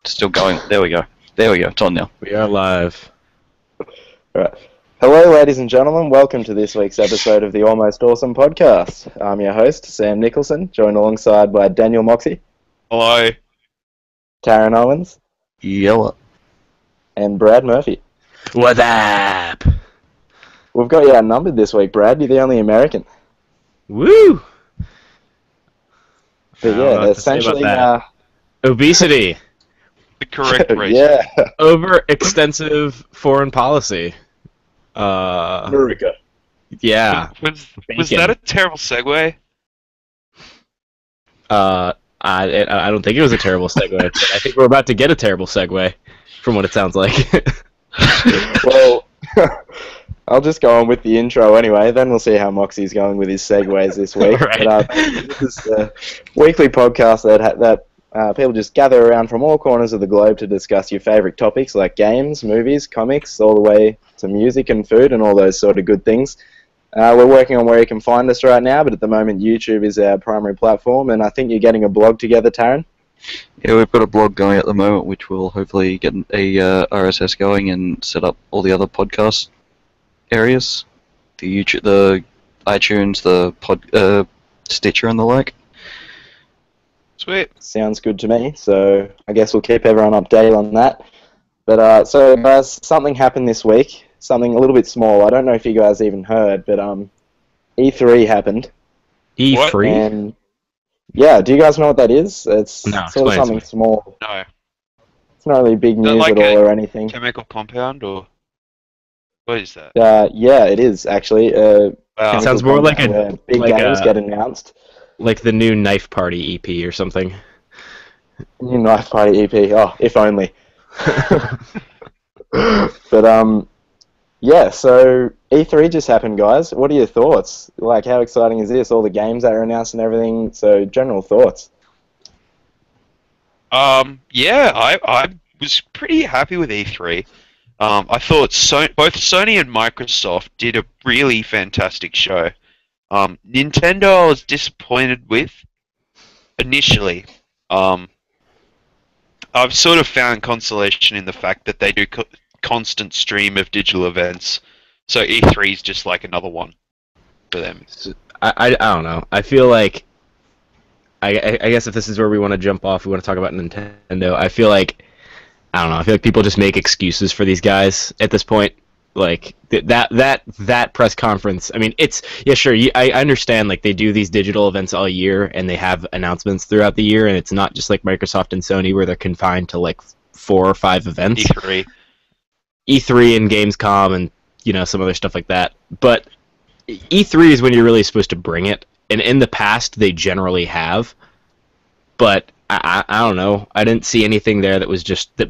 Still going. There we go. There we go. It's on now. We are live. Right. Hello, ladies and gentlemen. Welcome to this week's episode of the Almost Awesome podcast. I'm your host, Sam Nicholson, joined alongside by Daniel Moxie. Hello. Taryn Owens. Yella. And Brad Murphy. What's up? We've got you outnumbered this week, Brad. You're the only American. Woo! But yeah, essentially... Obesity. The correct race. Yeah. Over-extensive foreign policy. America. Yeah. Was that a terrible segue? I don't think it was a terrible segue, but I think we're about to get a terrible segue, from what it sounds like. Well, I'll just go on with the intro anyway, then we'll see how Moxie's going with his segues this week. Right. But, this is a weekly podcast that people just gather around from all corners of the globe to discuss your favourite topics like games, movies, comics, all the way to music and food and all those sort of good things. We're working on where you can find us right now, but at the moment YouTube is our primary platform, and I think you're getting a blog together, Taryn? Yeah, we've got a blog going at the moment, which will hopefully get a RSS going and set up all the other podcast areas, the YouTube, the iTunes, the Stitcher, and the like. Sweet. Sounds good to me, so I guess we'll keep everyone updated on that. But so guys, something happened this week, something a little bit small. I don't know if you guys even heard, but E3 happened. E3? And yeah, do you guys know what that is? It's No, sort of something small. No. It's not really big news like at all or anything. Chemical compound or what is that? Yeah, it is actually. Wow. It sounds more like a big games get announced. like the new Knife Party EP or something. New Knife Party EP. Oh, if only. But yeah. So E3 just happened, guys. What are your thoughts? Like, how exciting is this? All the games that are announced and everything. So, general thoughts. Yeah, I was pretty happy with E3. I thought both Sony and Microsoft did a really fantastic show. Nintendo I was disappointed with initially. I've sort of found consolation in the fact that they do constant stream of digital events, so E3 is just like another one for them. I don't know. I feel like I guess if this is where we want to jump off, we want to talk about Nintendo. I feel like people just make excuses for these guys at this point. Like that press conference. I mean, sure. I understand. Like, they do these digital events all year, and they have announcements throughout the year, and it's not just like Microsoft and Sony where they're confined to like 4 or 5 events. E3 and Gamescom and some other stuff like that. But E3 is when you're really supposed to bring it, and in the past they generally have. But I don't know. I didn't see anything there that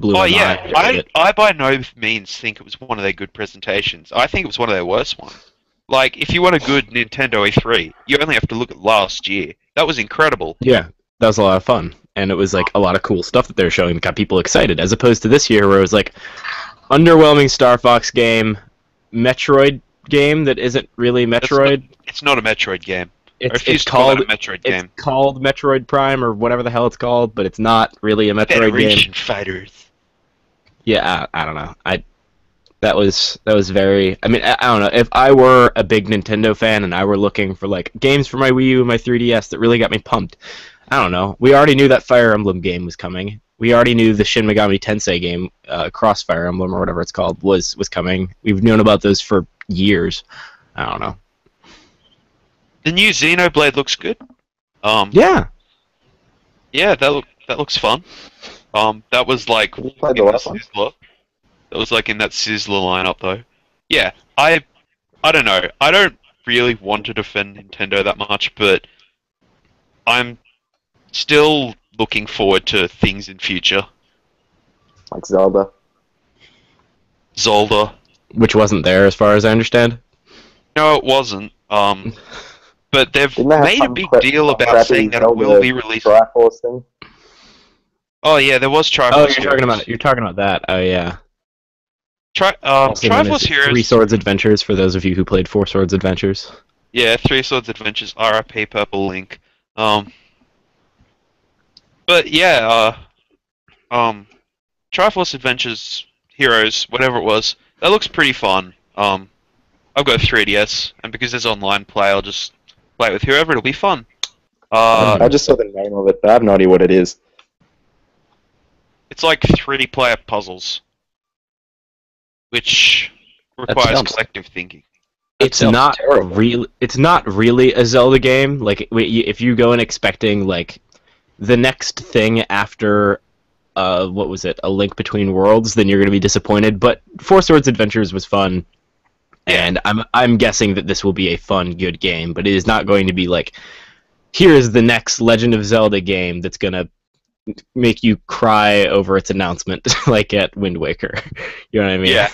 blew my mind. I by no means think it was one of their good presentations. I think it was one of their worst ones. Like, if you want a good Nintendo E3, you only have to look at last year. That was incredible. Yeah, that was a lot of fun. And it was like a lot of cool stuff that they were showing that got people excited, as opposed to this year where it was like underwhelming Star Fox game, Metroid game that isn't really Metroid. It's not a Metroid game. It's called a Metroid game. It's called Metroid Prime or whatever the hell it's called, but it's not really a Metroid Federation game. Fighters. Yeah, I don't know. That was very. I mean, I don't know. If I were a big Nintendo fan and I were looking for like games for my Wii U and my 3DS that really got me pumped, I don't know. We already knew that Fire Emblem game was coming. We already knew the Shin Megami Tensei game, Cross Fire Emblem or whatever it's called, was coming. We've known about those for years. I don't know. The new Xenoblade looks good. Yeah. Yeah, that looks fun. That was like You played the last one? Sizzler. That was like in that Sizzler lineup though. Yeah, I don't know. I don't really want to defend Nintendo that much, but I'm still looking forward to things in future. Like Zelda. Which wasn't there, as far as I understand. No, it wasn't. But they've made a big deal about saying that it will be released. Triforce thing? Oh yeah, there was Triforce. Oh, you're talking about that. Oh yeah. Triforce Heroes. 3 Swords Adventures for those of you who played 4 Swords Adventures. Yeah, 3 Swords Adventures. R.I.P. Purple Link. But yeah, Triforce Adventures Heroes, whatever it was, that looks pretty fun. I've got a 3DS, and because there's online play, I'll just play it with whoever. It'll be fun. I just saw the name of it, but I have no idea what it is. It's like 3-player puzzles, which requires sounds- collective thinking. It's sounds not terrible. real. It's not really a Zelda game. Like if you go in expecting like the next thing after what was it, A Link Between Worlds, then you're going to be disappointed. But Four Swords Adventures was fun, and I'm guessing that this will be a fun, good game. But it is not going to be like, here's the next Legend of Zelda game that's going to make you cry over its announcement, like at Wind Waker. You know what I mean? Yeah.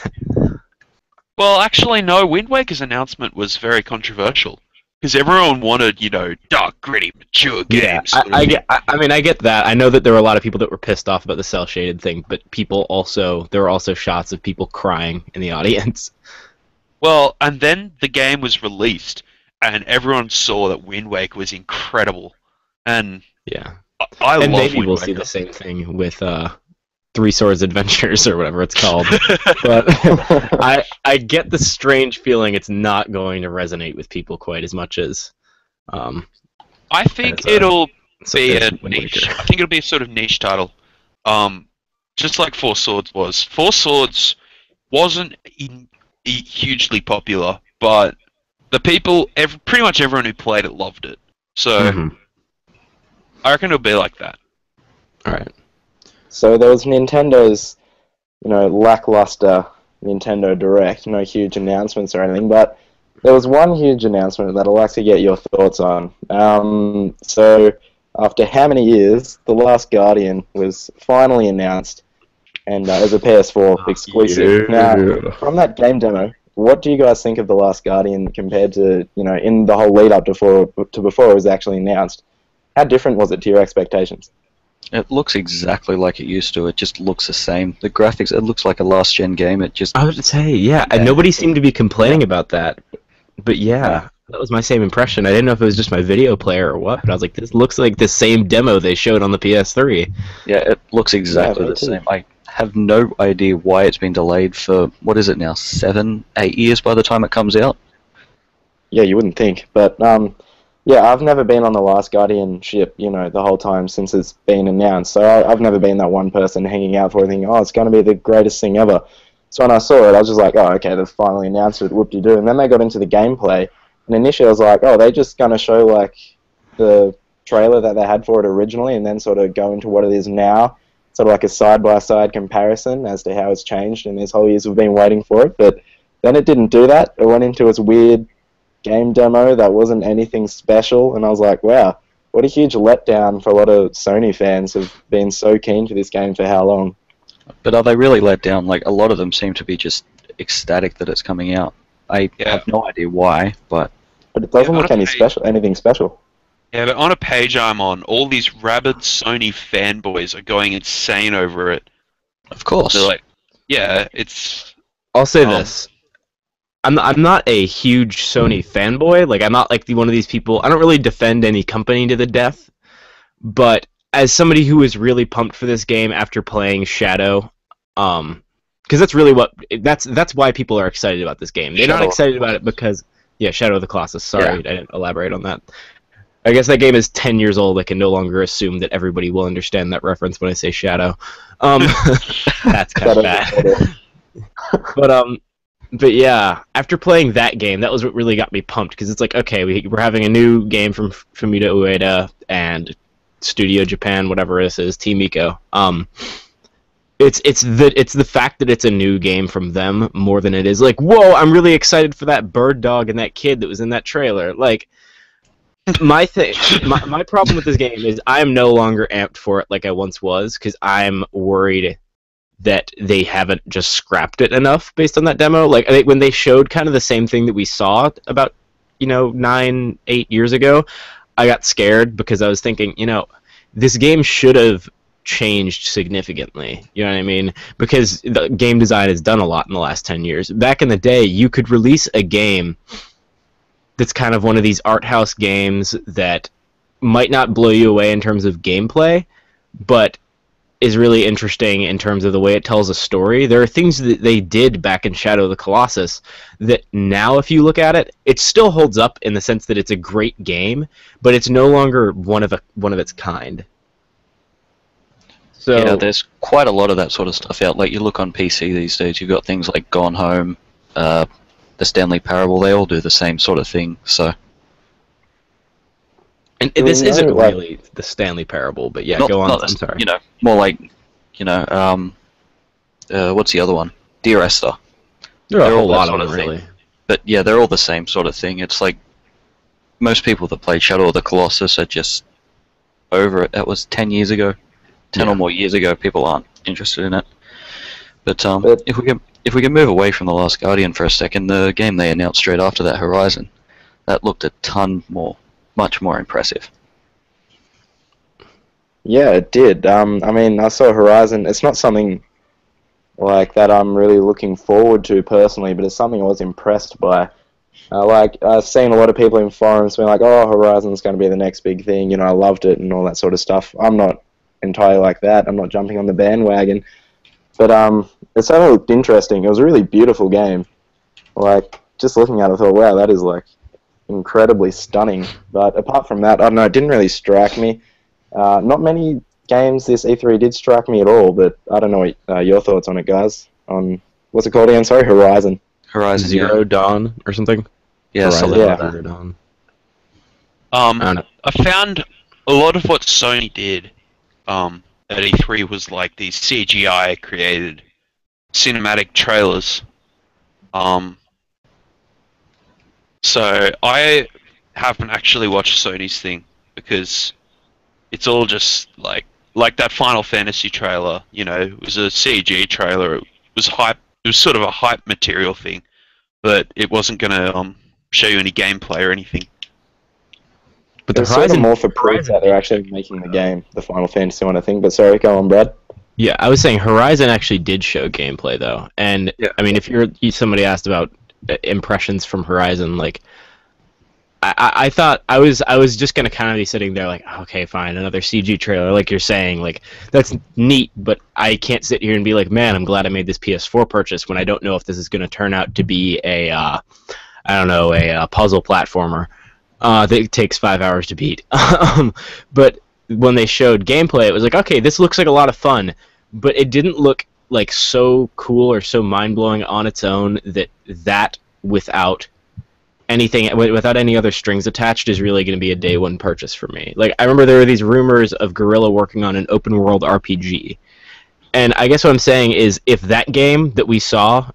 Well, actually, no. Wind Waker's announcement was very controversial because everyone wanted, dark, gritty, mature games. Yeah, I mean, I get that. I know that there were a lot of people that were pissed off about the cell shaded thing, but there were also shots of people crying in the audience. Well, and then the game was released, and everyone saw that Wind Waker was incredible, and Yeah, I and love maybe Wind we'll Waker. see the same thing with Three Swords Adventures or whatever it's called. But I get the strange feeling it's not going to resonate with people quite as much as. I think As, it'll be as a Wind niche. Waker. I think it'll be a sort of niche title, just like Four Swords was. Four Swords wasn't hugely popular, but the people, pretty much everyone who played it loved it. So Mhm. I reckon it'll be like that. All right. So there was Nintendo's, lackluster Nintendo Direct. No huge announcements or anything, but there was one huge announcement that I'd like to get your thoughts on. So after how many years, The Last Guardian was finally announced, and as a PS4 exclusive. Now, from that game demo, what do you guys think of The Last Guardian compared to, in the whole lead up to before it was actually announced? How different was it to your expectations? It looks exactly like it used to. It just looks the same. The graphics, it looks like a last-gen game. It just... I would say, yeah, and nobody seemed to be complaining about that. But yeah, that was my same impression. I didn't know if it was just my video player or what, but I was like, this looks like the same demo they showed on the PS3. Yeah, it looks exactly me the too. same. I have no idea why it's been delayed for, what is it now, 7, 8 years by the time it comes out? Yeah, you wouldn't think, but yeah, I've never been on the Last Guardian ship, the whole time since it's been announced. So I've never been that one person hanging out for it thinking, oh, it's going to be the greatest thing ever. So when I saw it, I was just like, oh, okay, they've finally announced it, whoop-de-doo. And then they got into the gameplay, and initially I was like, oh, they're just going to show, like, the trailer that they had for it originally and then sort of go into what it is now, sort of like a side-by-side comparison as to how it's changed in these whole years we've been waiting for it. But then it didn't do that. It went into its weird game demo that wasn't anything special, and I was like, wow, what a huge letdown for a lot of Sony fans who've been so keen for this game for how long. But are they really let down? Like, a lot of them seem to be just ecstatic that it's coming out. I have no idea why, but... But it doesn't Yeah, look honestly- anything special. Yeah, but on a page I'm on, all these rabid Sony fanboys are going insane over it. Of course. They're like, yeah, it's... I'll say Um, this. I'm not a huge Sony fanboy. Like, I'm not like one of these people. I don't really defend any company to the death. But as somebody who was really pumped for this game after playing Shadow, because that's really that's why people are excited about this game. They're not Shadow of the excited about it because Shadow of the Colossus. Sorry, Yeah. I didn't elaborate on that. I guess that game is 10 years old. I can no longer assume that everybody will understand that reference when I say Shadow. That's kind of bad. But yeah, after playing that game, that was what really got me pumped, because it's like, okay, we're having a new game from Fumito Ueda and Studio Japan, whatever this is, Team Ico. It's the fact that it's a new game from them more than it is like, whoa, I'm really excited for that bird dog and that kid that was in that trailer. Like, my problem with this game is I am no longer amped for it like I once was, because I'm worried that they haven't just scrapped it enough based on that demo. Like, when they showed kind of the same thing that we saw about 9-8 years ago, I got scared because I was thinking, this game should have changed significantly. You know what I mean? Because the game design has done a lot in the last 10 years. Back in the day, you could release a game that's kind of one of these art house games that might not blow you away in terms of gameplay, but is really interesting in terms of the way it tells a story. There are things that they did back in Shadow of the Colossus that now, if you look at it, it still holds up in the sense that it's a great game, but it's no longer one of its kind. So Yeah, there's quite a lot of that sort of stuff out. Like, you look on PC these days, you've got things like Gone Home, the Stanley Parable, they all do the same sort of thing, so... And this isn't really the Stanley Parable, but yeah, go on. I'm sorry. You know, more like, you know, what's the other one? Dear Esther. There are a They're whole all that lot sort of of them, thing. really. But yeah, they're all the same sort of thing. It's like, most people that played Shadow of the Colossus are just over it. That was 10 years ago. 10 or more years ago, people aren't interested in it. But if we can move away from The Last Guardian for a second, the game they announced straight after that, Horizon, that looked much more impressive. Yeah, it did. I mean, I saw Horizon. It's not something like that I'm really looking forward to personally, but it's something I was impressed by. Like, I've seen a lot of people in forums being like, oh, Horizon's going to be the next big thing, you know, I loved it and all that sort of stuff. I'm not entirely like that. I'm not jumping on the bandwagon. But it certainly looked interesting. It was a really beautiful game. Like, just looking at it, I thought, wow, that is, like, incredibly stunning. But apart from that, I don't know, it didn't really strike me. Not many games this E3 did strike me at all, but I don't know what your thoughts on it, guys. On, what's it called again? Sorry, Horizon. Horizon Zero Dawn or something? Yeah, Horizon something like Zero that. Dawn. I don't know. found a lot of what Sony did at E3 was like these CGI created cinematic trailers. So I haven't actually watched Sony's thing because it's all just like that Final Fantasy trailer. You know, it was a CG trailer. It was hype. It was sort of a hype material thing, but it wasn't gonna show you any gameplay or anything. But the It's sort of Horizon more for proof that they're actually making the game, the Final Fantasy one, I think. But sorry, go on, Brad. Yeah, I was saying Horizon actually did show gameplay though, and Yeah. I mean, if somebody asked about impressions from Horizon, like I thought I was just gonna kind of be sitting there like, okay, fine, another CG trailer, like you're saying, like that's neat, but I can't sit here and be like, man, I'm glad I made this PS4 purchase when I don't know if this is gonna turn out to be a puzzle platformer that takes 5 hours to beat. But when they showed gameplay, it was like, okay, this looks like a lot of fun, but it didn't look like so cool or so mind-blowing on its own that without anything, without any other strings attached, is really going to be a day one purchase for me. Like, I remember there were these rumors of Guerrilla working on an open world RPG, and I guess what I'm saying is, if that game that we saw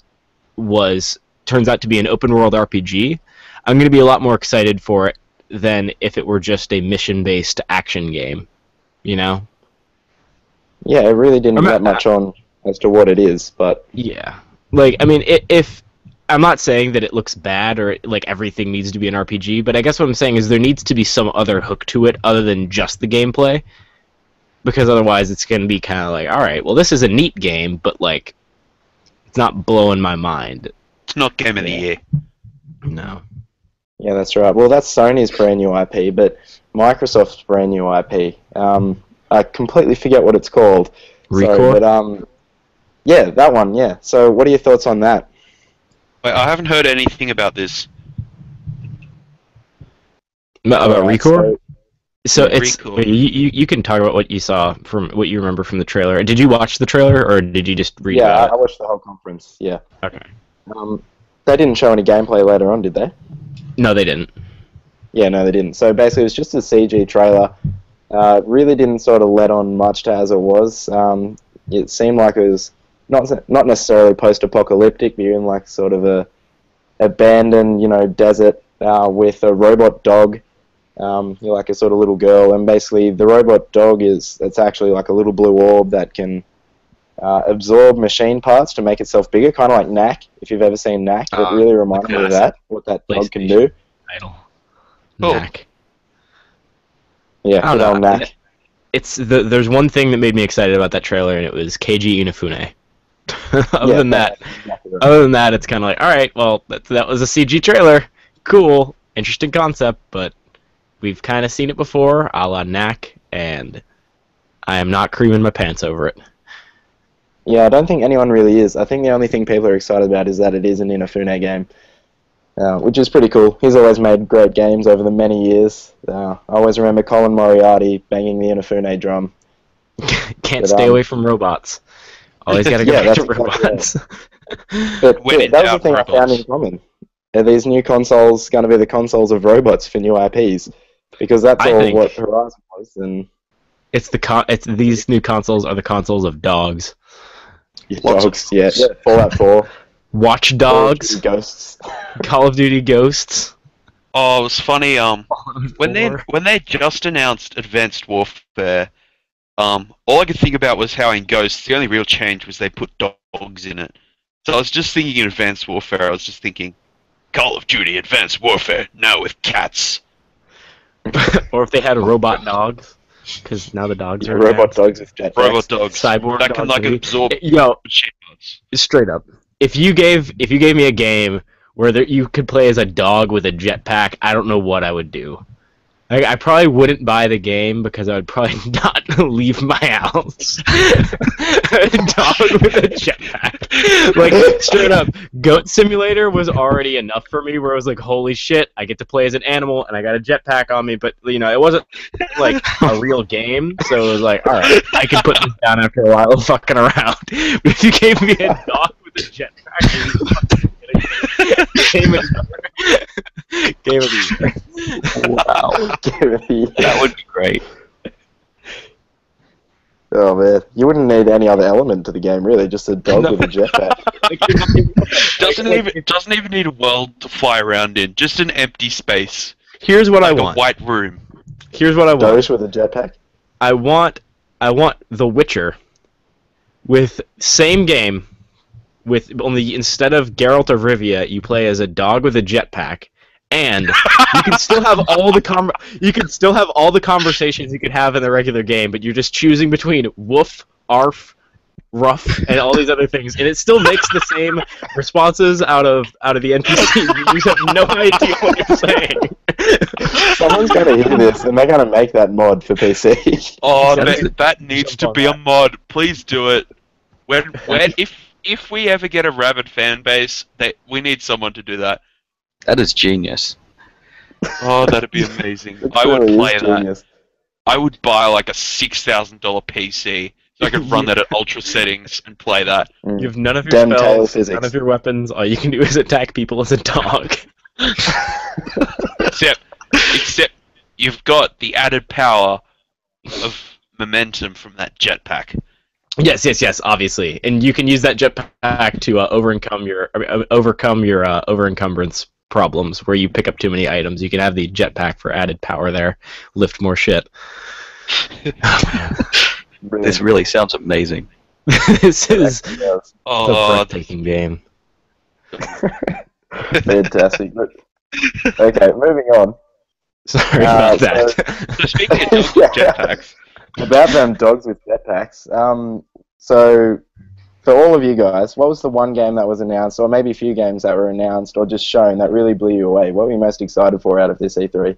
turns out to be an open world RPG, I'm going to be a lot more excited for it than if it were just a mission-based action game, you know? Yeah, it really didn't get much on as to what it is, but Yeah. Like, I mean, if I'm not saying that it looks bad or like everything needs to be an RPG, but I guess what I'm saying is there needs to be some other hook to it other than just the gameplay, because otherwise it's going to be kind of like, all right, well, this is a neat game, but like it's not blowing my mind. It's not Game of the Year. No. yeah, that's right. Well, that's Sony's brand new IP, but Microsoft's brand new IP. I completely forget what it's called. Recore? Sorry, but yeah, that one. Yeah. So, what are your thoughts on that? Wait, I haven't heard anything about this. About Alright, Recore? So it's Recore. you can talk about what you saw from what you remember from the trailer. Did you watch the trailer or did you just read Yeah, about I watched the whole conference. Yeah. it? Okay. They didn't show any gameplay later on, did they? No, they didn't. Yeah, no, they didn't. So basically, it was just a CG trailer. Really didn't sort of let on much to as it was. It seemed like it was not necessarily post-apocalyptic, but you're in like sort of a abandoned, desert with a robot dog. You're like a sort of little girl, and basically the robot dog it's actually like a little blue orb that can absorb machine parts to make itself bigger, kind of like Knack. If you've ever seen Knack, it really reminds me of that. What that dog can do. Idle. Cool. Knack. Yeah, I good don't old know. Knack. There's one thing that made me excited about that trailer, and it was Keiji Inafune. Other than that, exactly right. other than that, it's kind of like, all right, well, that was a CG trailer, cool, interesting concept, but we've kind of seen it before, a la Knack, and I am not creaming my pants over it. Yeah, I don't think anyone really is. I think the only thing people are excited about is that it is an Inafune game, which is pretty cool. He's always made great games over the many years. I always remember Colin Moriarty banging the Inafune drum. Can't stay away from robots. Always got to go back to robots. But When yeah, in that was the doubt, thing I found in robots. common. Are these new consoles going to be the consoles of robots for new IPs? Because that's I all think- what Horizon was. And It's these new consoles are the consoles of dogs. Lots of dogs, yeah. dogs. Fallout 4. Watch Dogs, Ghosts. Call of Duty Ghosts. Oh, it was funny. When they Four. just announced Advanced Warfare, all I could think about was how in Ghosts the only real change was they put dogs in it. So I was just thinking in Advanced Warfare. I was just thinking, Call of Duty Advanced Warfare now with cats. Or if they had robot dogs, because now the dogs are Robot dogs with jetpacks. Robot dogs Cyborg that can dogs, like maybe. absorb Yo, machine parts. straight up. If you gave me a game where you could play as a dog with a jetpack, I don't know what I would do. I probably wouldn't buy the game because I would probably not leave my house. A dog with a jetpack. Like, straight up, Goat Simulator was already enough for me where I was like, holy shit, I get to play as an animal and I got a jetpack on me, but, you know, it wasn't like a real game, so it was like, alright, I can put this down after a while of fucking around. But if you gave me a dog with a jetpack, game of Game of the year. Wow, that would be great. Oh man, you wouldn't need any other element to the game really, just a dog No. with a jetpack. Doesn't even need a world to fly around in. Just an empty space, Here's what like I a want. white room. Here's what I want. Doge with a jetpack. I want The Witcher with same game with only instead of Geralt of Rivia, you play as a dog with a jetpack, and you can still have all the conversations you could have in the regular game, but you're just choosing between woof, arf, rough, and all these other things, and it still makes the same responses out of the NPCs. You just have no idea what you're saying. Someone's gonna hear this and they're gonna make that mod for PC. Oh, That's- that needs to jump on be a that. mod. Please do it. When if we ever get a rabid fan base, we need someone to do that. That is genius. Oh, that'd be amazing. It I would truly is play that. genius. I would buy like a $6,000 PC so I could run that at ultra settings and play that. Mm. You have none of your Damn tail spells, physics. none of your weapons. All you can do is attack people as a dog. Except you've got the added power of momentum from that jetpack. Yes, obviously, and you can use that jetpack to overcome your overencumbrance problems, where you pick up too many items. You can have the jetpack for added power there, lift more shit. This really sounds amazing. This is a Oh, breathtaking game. Fantastic. Okay, moving on. Sorry about that. so speaking of dogs with jetpacks, About them dogs with jetpacks. So, for all of you guys, what was the one game that was announced, or maybe a few games that were announced or just shown that really blew you away? What were you most excited for out of this E3?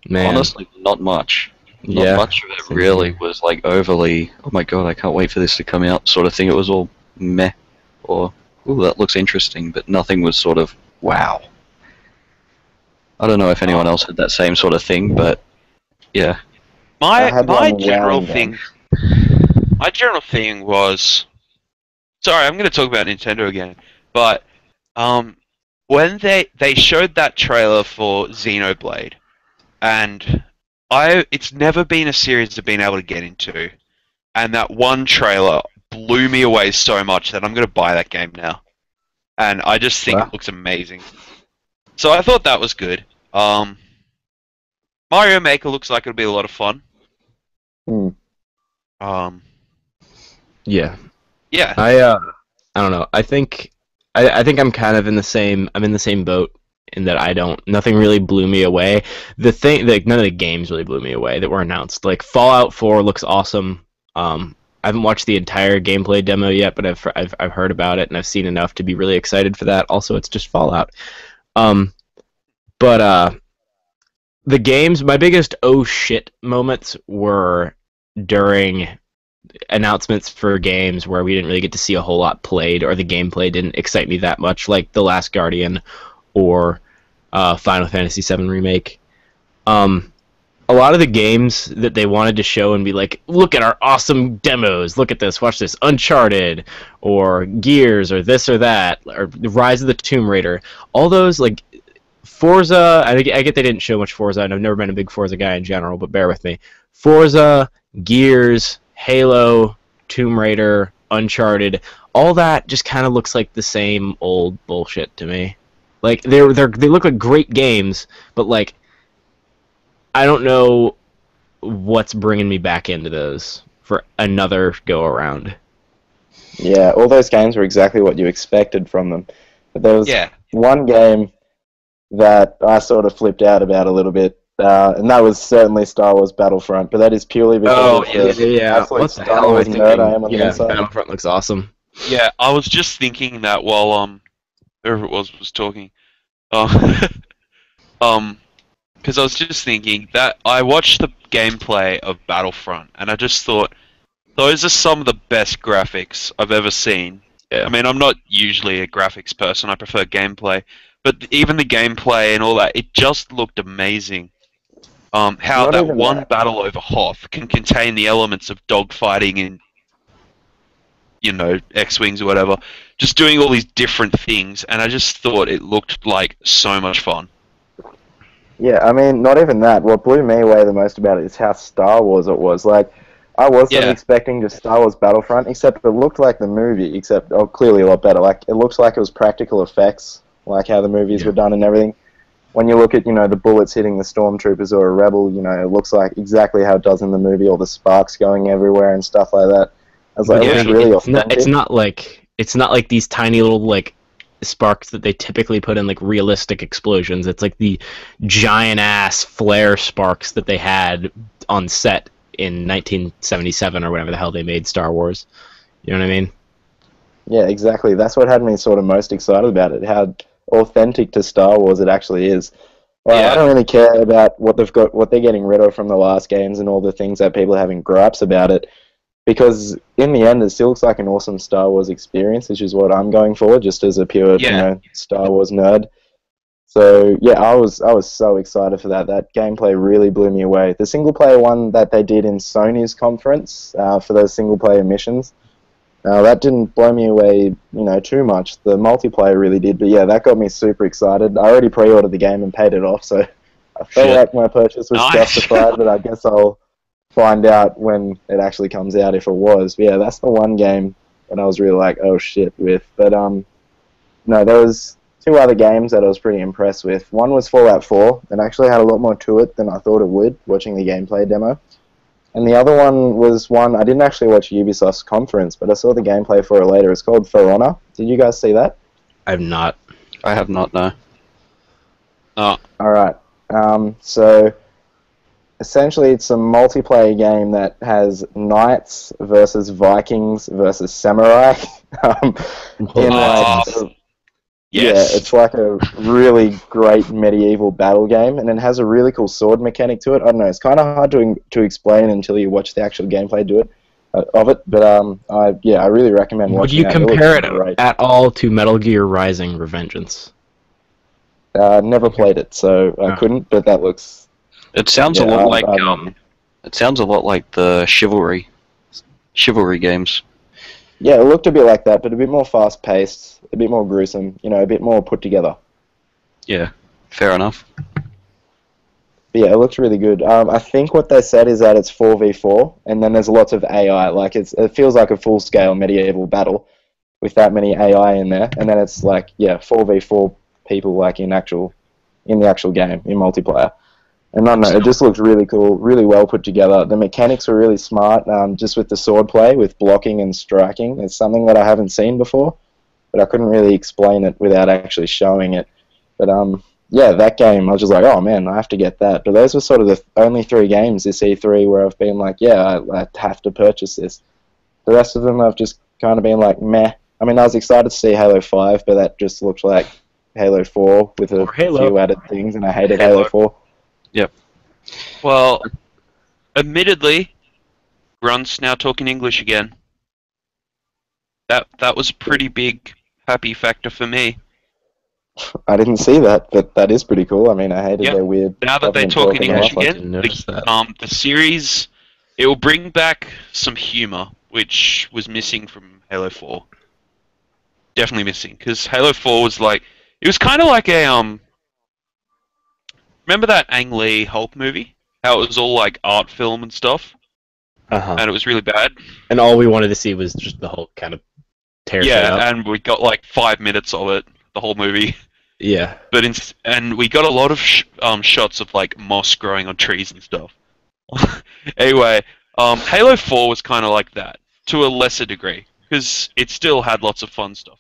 Man, Honestly, not much. Not Yeah, much of it same really here. was like overly, oh my god, I can't wait for this to come out sort of thing. It was all meh, or, ooh, that looks interesting, but nothing was sort of, wow. I don't know if anyone else had that same sort of thing, but yeah. I had my one general round thing was, sorry, I'm going to talk about Nintendo again, but when they showed that trailer for Xenoblade, and it's never been a series I've been able to get into, and that one trailer blew me away so much that I'm going to buy that game now, and I just think Wow. it looks amazing. So I thought that was good. Mario Maker looks like it'll be a lot of fun. Hmm. yeah. Yeah. I don't know. I think I'm kind of in the same boat in that nothing really blew me away. None of the games really blew me away that were announced. Like Fallout 4 looks awesome. I haven't watched the entire gameplay demo yet, but I've heard about it and I've seen enough to be really excited for that. Also, it's just Fallout. But the games, my biggest oh shit moments were during announcements for games where we didn't really get to see a whole lot played, or the gameplay didn't excite me that much, like The Last Guardian or Final Fantasy VII Remake. A lot of the games that they wanted to show and be like, look at our awesome demos, look at this, watch this, Uncharted, or Gears, or this or that, or Rise of the Tomb Raider, all those, like, Forza, I get they didn't show much Forza, and I've never been a big Forza guy in general, but bear with me. Forza, Gears, Halo, Tomb Raider, Uncharted, all that just kind of looks like the same old bullshit to me. Like, they look like great games, but, like, I don't know what's bringing me back into those for another go-around. Yeah, all those games were exactly what you expected from them. But there was one game that I sort of flipped out about a little bit, and that was certainly Star Wars Battlefront, but that is purely because of the absolute Star Wars nerd I am on the inside. Battlefront looks awesome. Yeah, I was just thinking that while whoever it was talking, because I was just thinking that I watched the gameplay of Battlefront, and I just thought, those are some of the best graphics I've ever seen. Yeah. I mean, I'm not usually a graphics person, I prefer gameplay, but even the gameplay and all that, it just looked amazing. How that one battle over Hoth can contain the elements of dogfighting and, you know, X-Wings or whatever, just doing all these different things, and I just thought it looked like so much fun. Yeah, I mean, not even that. What blew me away the most about it is how Star Wars it was. Like, I wasn't expecting just Star Wars Battlefront, except it looked like the movie, except clearly a lot better. Like, it looks like it was practical effects, like how the movies were done and everything. When you look at, you know, the bullets hitting the stormtroopers or a rebel, you know, it looks like exactly how it does in the movie, all the sparks going everywhere and stuff like that. I was like, it looks really authentic. It's not like these tiny little, like, sparks that they typically put in, like, realistic explosions. It's like the giant ass flare sparks that they had on set in 1977 or whatever the hell they made Star Wars. You know what I mean? Yeah, exactly. That's what had me sort of most excited about it, how authentic to Star Wars it actually is. Well, I don't really care about what they're getting rid of from the last games and all the things that people are having gripes about it, because in the end, it still looks like an awesome Star Wars experience, which is what I'm going for, just as a pure, you know, Star Wars nerd. So yeah, I was so excited for that. That gameplay really blew me away. The single player one that they did in Sony's conference for those single player missions, that didn't blow me away, you know, too much. The multiplayer really did, but yeah, that got me super excited. I already pre-ordered the game and paid it off, so I felt like my purchase was justified. But I guess I'll find out when it actually comes out if it was. But yeah, that's the one game that I was really like, oh shit, with. But no, there was two other games that I was pretty impressed with. One was Fallout 4, and actually had a lot more to it than I thought it would, watching the gameplay demo. And the other one was one, I didn't actually watch Ubisoft's conference, but I saw the gameplay for it later. It's called For Honor. Did you guys see that? I have not. I have not, no. Oh. Alright. So, essentially it's a multiplayer game that has knights versus Vikings versus samurai. Yeah, it's like a really great medieval battle game, and it has a really cool sword mechanic to it. I don't know, it's kind of hard to explain until you watch the actual gameplay of it, but I really recommend watching it. Would you compare it at all to Metal Gear Rising: Revengeance? Never played it, so I couldn't, but that looks... It sounds a lot like it sounds a lot like the chivalry games. Yeah, it looked a bit like that, but a bit more fast-paced, a bit more gruesome, you know, a bit more put together. Yeah, fair enough. But yeah, it looks really good. I think what they said is that it's 4v4, and then there's lots of AI. Like, it feels like a full-scale medieval battle with that many AI in there, and then it's like, yeah, 4v4 people, like, in the actual game, in multiplayer. And I don't know, it just looks really cool, really well put together. The mechanics were really smart, just with the sword play, with blocking and striking. It's something that I haven't seen before, but I couldn't really explain it without actually showing it. But yeah, that game, I was just like, oh man, I have to get that. But those were sort of the only 3 games this E3 where I've been like, yeah, I have to purchase this. The rest of them I've just kind of been like, meh. I mean, I was excited to see Halo 5, but that just looked like Halo 4 with a few added things, and I hated Halo 4. Well, admittedly, Grunt's now talking English again. That was a pretty big happy factor for me. I didn't see that, but that is pretty cool. I mean, I hated Yep. their weird. Now that they government talk in talking English off. I again, didn't notice that. the series, it will bring back some humor, which was missing from Halo 4. Definitely missing, because Halo 4 was like, it was kind of like a remember that Ang Lee Hulk movie? How it was all like art film and stuff, Uh-huh. and it was really bad. And all we wanted to see was just the whole kind of tear shit up. Yeah, and we got like 5 minutes of it, the whole movie. Yeah. But and we got a lot of shots of like moss growing on trees and stuff. Anyway, Halo 4 was kind of like that to a lesser degree because it still had lots of fun stuff.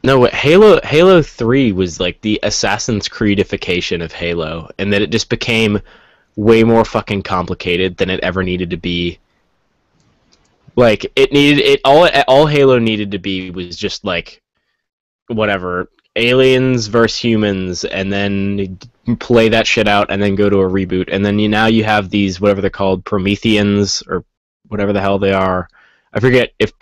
No, what Halo 3 was like the Assassin's Creedification of Halo, and that it just became way more fucking complicated than it ever needed to be. Like all Halo needed to be was just like whatever, aliens versus humans, and then play that shit out and then go to a reboot, and then now you have these whatever they're called, Prometheans or whatever the hell they are. I forget if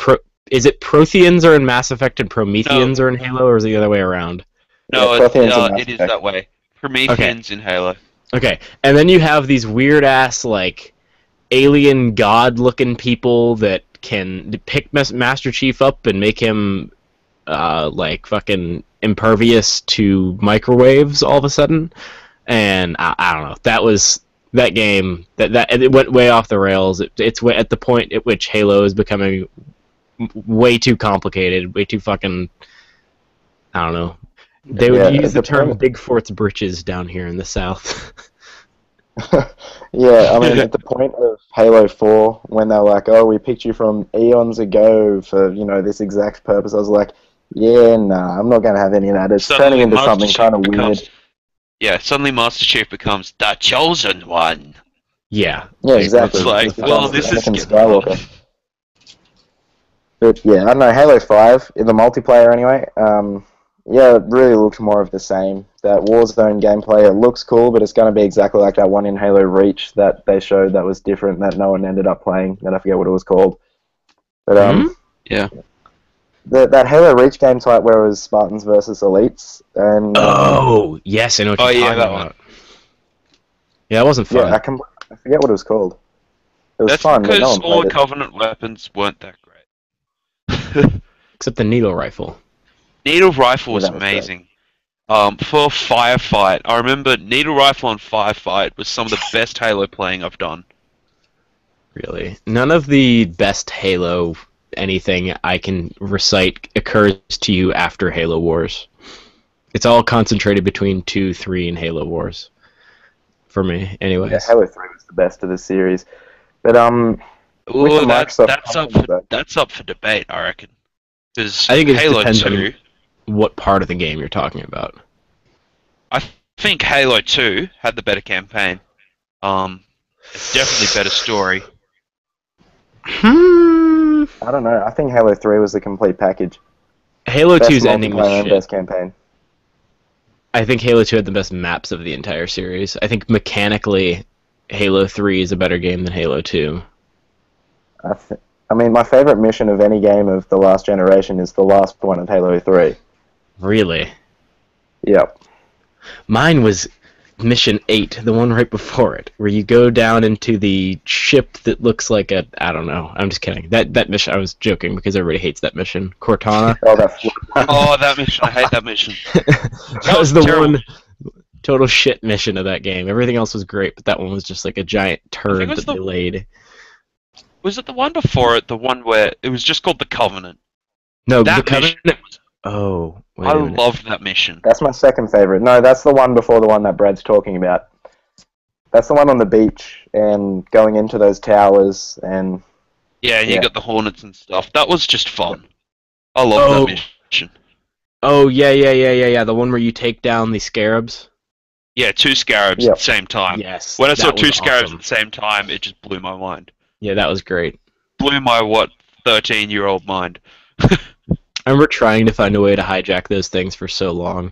is it Protheans are in Mass Effect and Prometheans are in Halo, or is it the other way around? No, Yeah, Protheans in Mass it is Effect. that way. Prometheans in Halo. Okay, and then you have these weird ass like alien god looking people that can pick Master Chief up and make him like fucking impervious to microwaves all of a sudden, and I don't know. That game that it went way off the rails. It's at the point at which Halo is becoming way too complicated, way too fucking. I don't know. They would use the term Bigfort's britches down here in the South. Yeah, I mean, at the point of Halo 4, when they're like, oh, we picked you from eons ago for, this exact purpose, I was like, yeah, nah, I'm not going to have any of that. It's turning into something kind of weird. Yeah, suddenly Master Chief becomes the chosen one. Yeah. Yeah, exactly. It's like, well, this is Anakin getting Skywalker. But yeah, I don't know, Halo 5, in the multiplayer anyway, yeah, it really looked more of the same. That Warzone gameplay, it looks cool, but it's going to be exactly like that one in Halo Reach that they showed that was different, that no one ended up playing, that I forget what it was called. But Yeah. that Halo Reach game type where it was Spartans versus Elites, and Oh, yes, I know what you're Oh, yeah, talking that about. one. Yeah, that wasn't fun. yeah, I forget what it was called. It was That's fun, but no because one all played it. Covenant weapons weren't that great. Except the needle rifle. Needle rifle was Yeah, that was great. amazing. For Firefight, I remember Needle Rifle on Firefight was some of the best Halo playing I've done. Really. None of the best Halo anything I can recite occurs to you after Halo Wars. It's all concentrated between 2, 3, and Halo Wars. For me, anyways. Yeah, Halo 3 was the best of the series. But Ooh, the Microsoft that's up for debate, I reckon. Because I think it Halo depends 2, on what part of the game you're talking about. I think Halo 2 had the better campaign. Definitely better story. Hmm. I don't know. I think Halo 3 was the complete package. Halo Best 2's ending was multiplayer and shit. best campaign. I think Halo 2 had the best maps of the entire series. I think mechanically, Halo 3 is a better game than Halo 2. I mean, my favorite mission of any game of the last generation is the last one of Halo 3. Really? Yep. Mine was Mission 8, the one right before it, where you go down into the ship that looks like a... I don't know. I'm just kidding. That mission, I was joking because everybody hates that mission. Cortana. Oh, that's Oh, that mission! I hate that mission. That was the terrible. one total shit mission of that game. Everything else was great, but that one was just like a giant turd it was that they laid. Was it the one before it? The one where it was just called the Covenant. No, That the Covenant... mission. Oh, wait I a minute. loved that mission. That's my second favorite. No, that's the one before the one that Brad's talking about. That's the one on the beach and going into those towers and Yeah, and you Yeah. got the Hornets and stuff. That was just fun. I loved Oh. that mission. Oh, yeah. The one where you take down the scarabs? Yeah, 2 Scarabs Yep. at the same time. Yes. When I saw that 2 was Scarabs awesome. at the same time, it just blew my mind. Yeah, that was great. Blew my, 13-year-old mind. I remember trying to find a way to hijack those things for so long.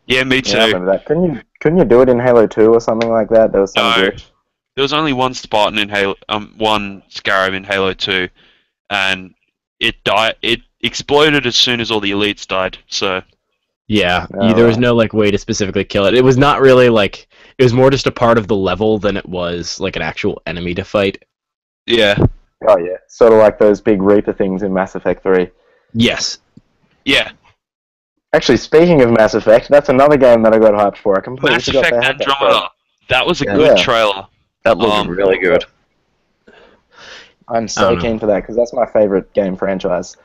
Yeah, me too. Yeah, I remember that. Couldn't you do it in Halo 2 or something like that? There was some No. glitch. There was only one Spartan in Halo, one Scarab in Halo 2, and it died. It exploded as soon as all the elites died. So Yeah, Oh, there was right. no like way to specifically kill it. It was not really like it was more just a part of the level than it was like an actual enemy to fight. yeah, Oh yeah, sort of like those big Reaper things in Mass Effect 3. Yes. yeah. Actually, speaking of Mass Effect, that's another game that I got hyped for. I completely Mass forgot Effect they had that Andromeda. That was a Yeah. good Yeah. trailer. That looked really good. I'm I so don't know. keen for that because that's my favorite game franchise.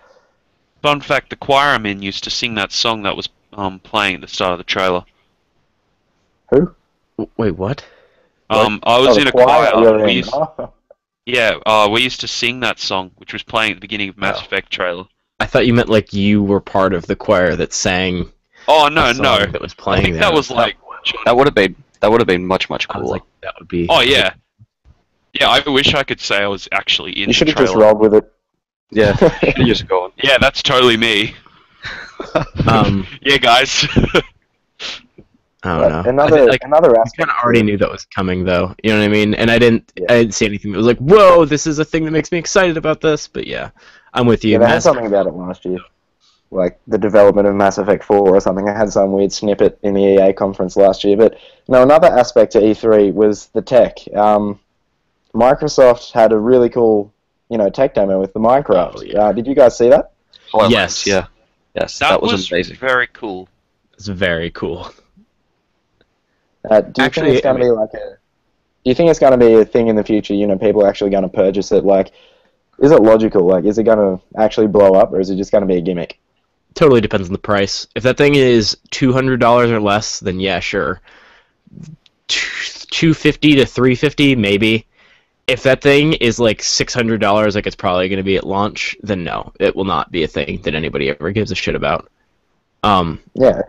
Fun fact: the choir I'm in used to sing that song that was playing at the start of the trailer. Who? Wait, what? I Oh, was the in a choir choir. you're We in. used, Oh. yeah, we used to sing that song, which was playing at the beginning of Mass Oh. Effect trailer. I thought you meant like you were part of the choir that sang Oh no, a song no. that was I playing think there. that was like. That would have been much I was cooler. like, that would be. Oh yeah. Yeah, I wish I could say I was actually in You the should have trailer. just rolled with it. Yeah, should've just gone. Yeah, that's totally me. Yeah, guys. I don't know. Another another I aspect. kind of already knew that was coming, though. You know what I mean? And I didn't see anything that was like, "Whoa, this is a thing that makes me excited about this." But yeah, I'm with you. Yeah, they had Mass something about it last year. Like the development of Mass Effect 4 or something. I had some weird snippet in the EA conference last year. But no, another aspect to E3 was the tech. Microsoft had a really cool, tech demo with the Minecraft. Oh, yeah. Did you guys see that? HoloLens, Yes. yeah. Yes, That was amazing. very cool. It's very cool. Do you Actually, think it's going to be like a? Do you think it's going to be a thing in the future? People are actually going to purchase it. Like, is it logical? Like, is it going to actually blow up, or is it just going to be a gimmick? Totally depends on the price. If that thing is $200 or less, then yeah, sure. $250 to $350, maybe. If that thing is like $600, like it's probably going to be at launch, then no, it will not be a thing that anybody ever gives a shit about. Yeah.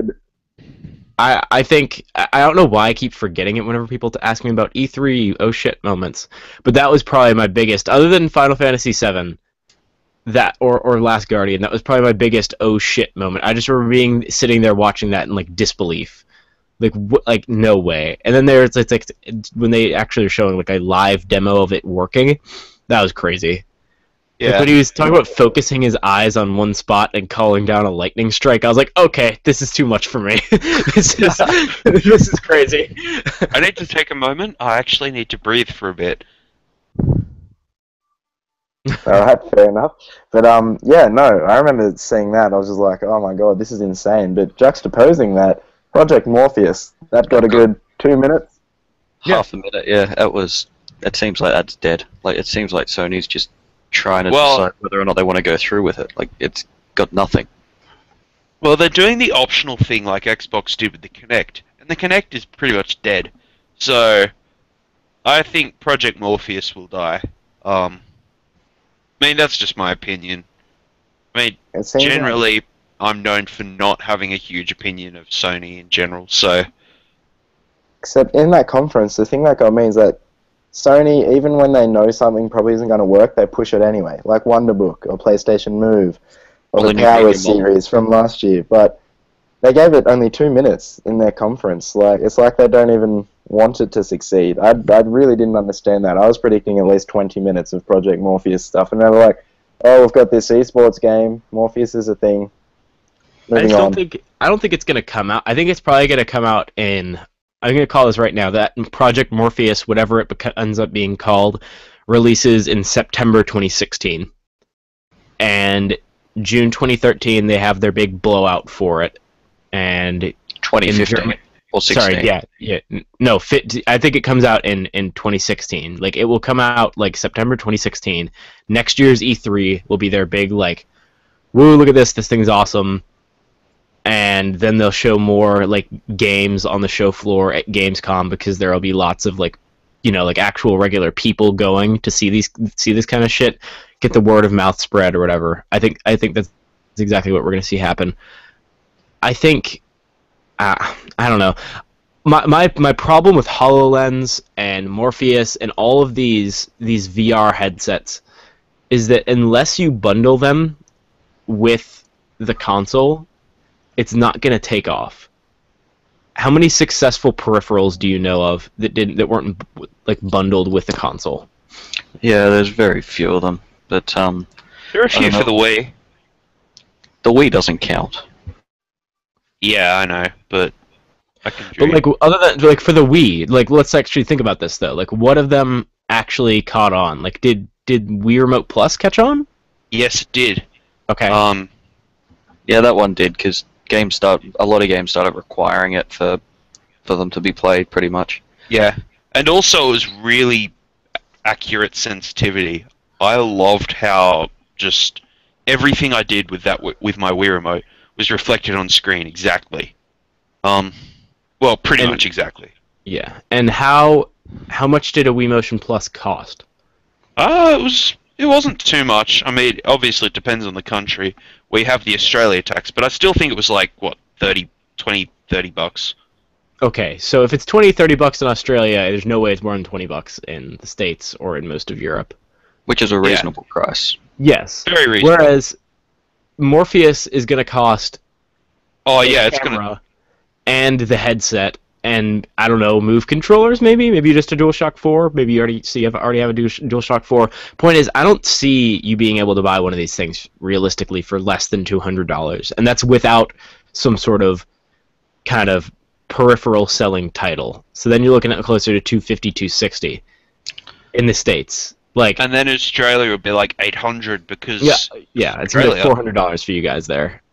I think I don't know why I keep forgetting it whenever people ask me about E3 oh shit moments, but that was probably my biggest, other than Final Fantasy VII, that or Last Guardian. That was probably my biggest oh shit moment. I just remember sitting there watching that in like disbelief, like no way. And then there's it's like when they actually are showing like a live demo of it working, that was crazy. Like, when he was talking about focusing his eyes on one spot and calling down a lightning strike, I was like, okay, this is too much for me. this is crazy. I need to take a moment. I actually need to breathe for a bit. Alright, fair enough. But yeah, no, I remember seeing that. I was just like, oh my god, this is insane. But juxtaposing that, Project Morpheus, that got a good 2 minutes. Half a minute, yeah. It seems like that's dead. Like, it seems like Sony's just trying to decide whether or not they want to go through with it. Like, it's got nothing. Well, they're doing the optional thing like Xbox did with the Kinect, and the Kinect is pretty much dead. So, I think Project Morpheus will die. I mean, that's just my opinion. I mean, It seems generally, I'm known for not having a huge opinion of Sony in general, so... Except in that conference, the thing that got me is that Sony, even when they know something probably isn't going to work, they push it anyway. Like Wonderbook or PlayStation Move or Or the the new Power Medium series from last year. But they gave it only 2 minutes in their conference. Like, it's like they don't even want it to succeed. I really didn't understand that. I was predicting at least 20 minutes of Project Morpheus stuff, and they were like, oh, we've got this esports game. Morpheus is a thing. I Moving on. don't think it's gonna come out. I think it's probably gonna come out in. I'm gonna call this right now. That Project Morpheus, whatever it ends up being called, releases in September 2016, and June 2013 they have their big blowout for it, and 2015 or 16. sorry, yeah, no, I think it comes out in 2016. Like it will come out like September 2016. Next year's E3 will be their big like, woo, look at this thing's awesome. And then they'll show more like games on the show floor at Gamescom because there'll be lots of like, like actual regular people going to see this kind of shit, get the word of mouth spread or whatever. I think that's exactly what we're gonna see happen. I think, I don't know. My problem with HoloLens and Morpheus and all of these VR headsets is that unless you bundle them with the console, it's not going to take off. how many successful peripherals do you know of that weren't like bundled with the console? Yeah, there's very few of them, but There are a few don't for the know. Wii. The Wii doesn't count. Yeah, I know, but I can But dream. like other than like for the Wii, like let's actually think about this though. Like what of them actually caught on? Like did Wii Remote Plus catch on? Yes, it did. Okay. Yeah, that one did, because a lot of games started requiring it for them to be played, pretty much. Yeah, and also it was really accurate sensitivity. I loved how just everything I did with with my Wii remote was reflected on screen exactly. Well, pretty And- much exactly. Yeah. And how much did a Wii Motion Plus cost? It wasn't too much. I mean, obviously it depends on the country. We have the Australia tax, but I still think it was like what, 30 bucks. Okay, so if it's $20-30 in Australia, there's no way it's more than $20 in the States or in most of Europe. Which is a reasonable price. Yes. Very reasonable. Whereas Morpheus is going to cost Oh the yeah, it's gonna. camera and the headset and I don't know, Move controllers maybe just a DualShock 4, maybe you already have a DualShock 4. Point is, I don't see you being able to buy one of these things realistically for less than $200, and that's without some sort of kind of peripheral selling title. So then you're looking at closer to $250-260 in the States. Like And then Australia would be like 800 because yeah, it's gonna be Australia. $400 for you guys there.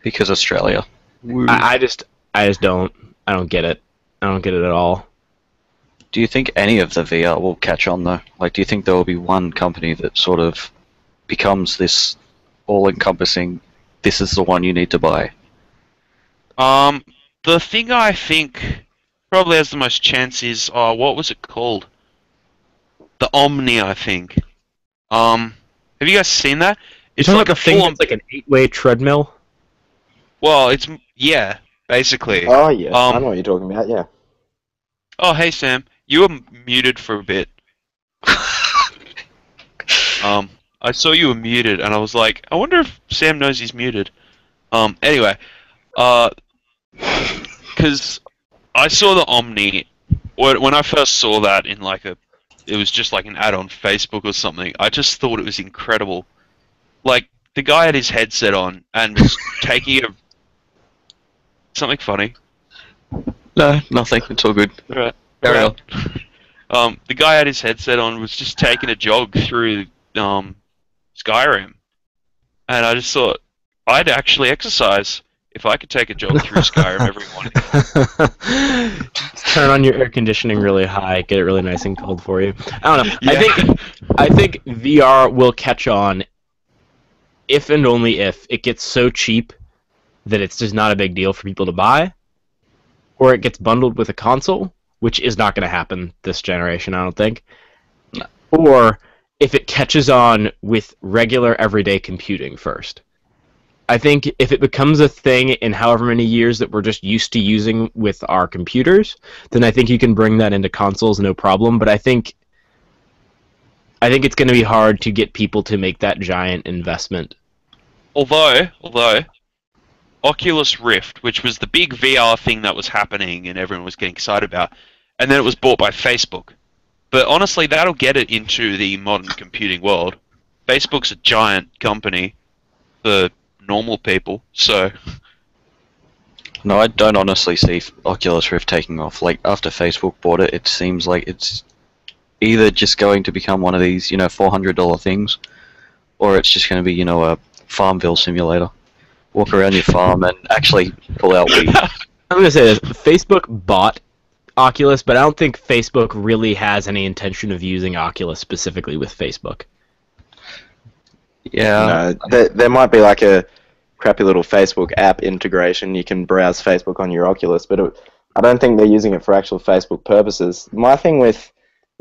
Because Australia. I just I don't get it. I don't get it at all. Do you think any of the VR will catch on, though? Like, do you think there will be one company that sort of becomes this all-encompassing, this is the one you need to buy? The thing I think probably has the most chance is what was it called? The Omni, I think. Have you guys seen that? You're talking about the thing full-on- that's like an 8-way treadmill? Well, yeah, basically. Oh yes, I Um, know what you're talking about. Yeah. Oh, hey Sam, you were muted for a bit. I saw you were muted, and I was like, I wonder if Sam knows he's muted. Anyway, because I saw the Omni when I first saw that in it was just like an ad on Facebook or something. I just thought it was incredible. Like the guy had his headset on and was taking a something funny. No, nothing. It's all good. Right. Carry on. The guy had his headset on, was just taking a jog through Skyrim, and I just thought I'd actually exercise if I could take a jog through Skyrim every morning. Just turn on your air conditioning really high, get it really nice and cold for you. I don't know. Yeah. I think VR will catch on if and only if it gets so cheap that it's just not a big deal for people to buy, or it gets bundled with a console, which is not going to happen this generation, I don't think. No. Or if it catches on with regular everyday computing first. I think if it becomes a thing in however many years that we're just used to using with our computers, then I think you can bring that into consoles no problem. But I think it's going to be hard to get people to make that giant investment. Although Oculus Rift, which was the big VR thing that was happening and everyone was getting excited about, and then it was bought by Facebook. But honestly, that'll get it into the modern computing world. Facebook's a giant company for normal people, so No, I don't honestly see Oculus Rift taking off. Like, after Facebook bought it, it seems like it's either just going to become one of these, $400 things, or it's just going to be, a Farmville simulator. Walk around your farm and actually pull out weed. I'm going to say this. Facebook bought Oculus, but I don't think Facebook really has any intention of using Oculus specifically with Facebook. Yeah. No, there might be like a crappy little Facebook app integration. You can browse Facebook on your Oculus, but I don't think they're using it for actual Facebook purposes. My thing with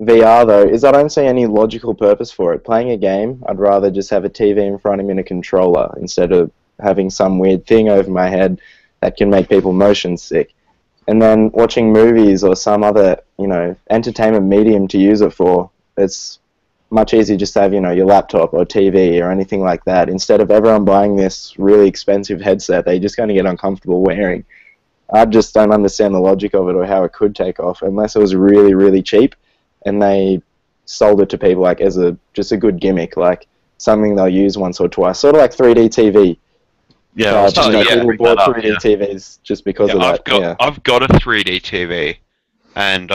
VR, though, is I don't see any logical purpose for it. Playing a game, I'd rather just have a TV in front of me and a controller instead of having some weird thing over my head that can make people motion sick. And then watching movies or some other, entertainment medium to use it for, it's much easier just to have, your laptop or TV or anything like that. Instead of everyone buying this really expensive headset, they're just going to get uncomfortable wearing. I just don't understand the logic of it or how it could take off unless it was really, really cheap and they sold it to people like as just a good gimmick, like something they'll use once or twice, sort of like 3D TV. Yeah, People bought 3D TVs just because of that. I've got a 3D TV, and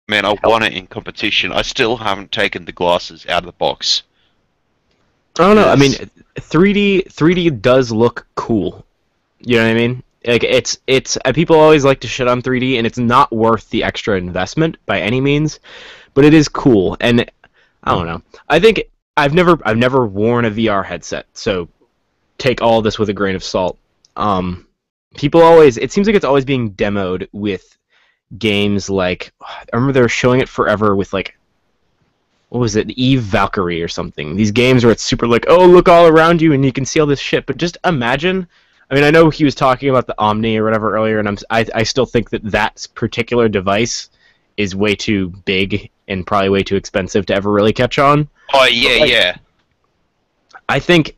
man, I won it in competition. I still haven't taken the glasses out of the box. I don't know. I mean, 3D does look cool. You know what I mean? Like it's people always like to shit on 3D, and it's not worth the extra investment by any means, but it is cool. And I don't know. I think I've never worn a VR headset, so take all this with a grain of salt. People always, it seems like it's always being demoed with games like, I remember they were showing it forever with like, what was it, Eve Valkyrie or something. These games where it's super like, oh, look all around you and you can see all this shit. But just imagine, I mean, I know he was talking about the Omni or whatever earlier, and I still think that particular device is way too big and probably way too expensive to ever really catch on. Oh, yeah, like, yeah. I think,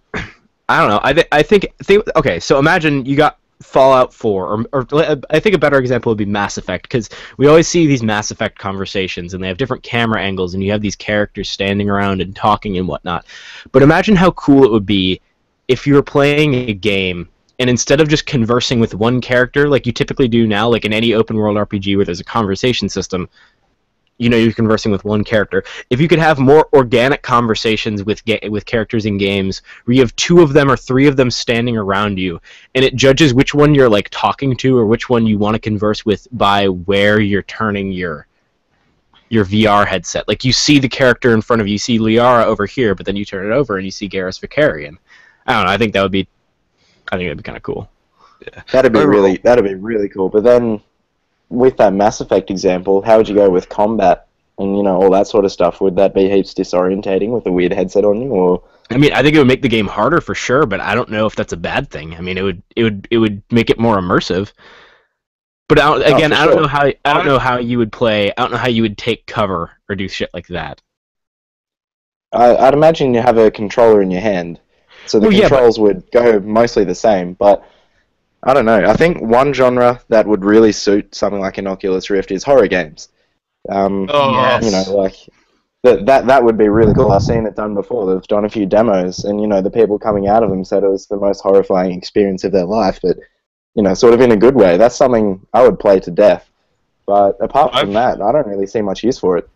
I don't know, I think, okay, so imagine you got Fallout 4, or I think a better example would be Mass Effect, because we always see these Mass Effect conversations, and they have different camera angles, and you have these characters standing around and talking and whatnot. But imagine how cool it would be if you were playing a game, and instead of just conversing with one character, like you typically do now, like in any open-world RPG where there's a conversation system, you know, you're conversing with one character. If you could have more organic conversations with characters in games, where you have 2 of them or 3 of them standing around you, and it judges which one you're like talking to or which one you want to converse with by where you're turning your VR headset. Like you see the character in front of you, you see Liara over here, but then you turn it over and you see Garrus Vakarian. I don't know. I think that'd be kind of cool. Yeah. That'd be really cool. But then, with that Mass Effect example, how would you go with combat and, you know, all that sort of stuff? Would that be heaps disorientating with a weird headset on you, or? I mean, I think it would make the game harder for sure, but I don't know if that's a bad thing. I mean, it would make it more immersive. But I don't know how you would play. I don't know how you would take cover or do shit like that. I'd imagine you have a controller in your hand, so the controls would go mostly the same, but I don't know. I think one genre that would really suit something like an Oculus Rift is horror games. Yes. You know, like that would be really cool. I've seen it done before. They've done a few demos, and you know, the people coming out of them said it was the most horrifying experience of their life. But you know, sort of in a good way. That's something I would play to death. But apart from that, I don't really see much use for it.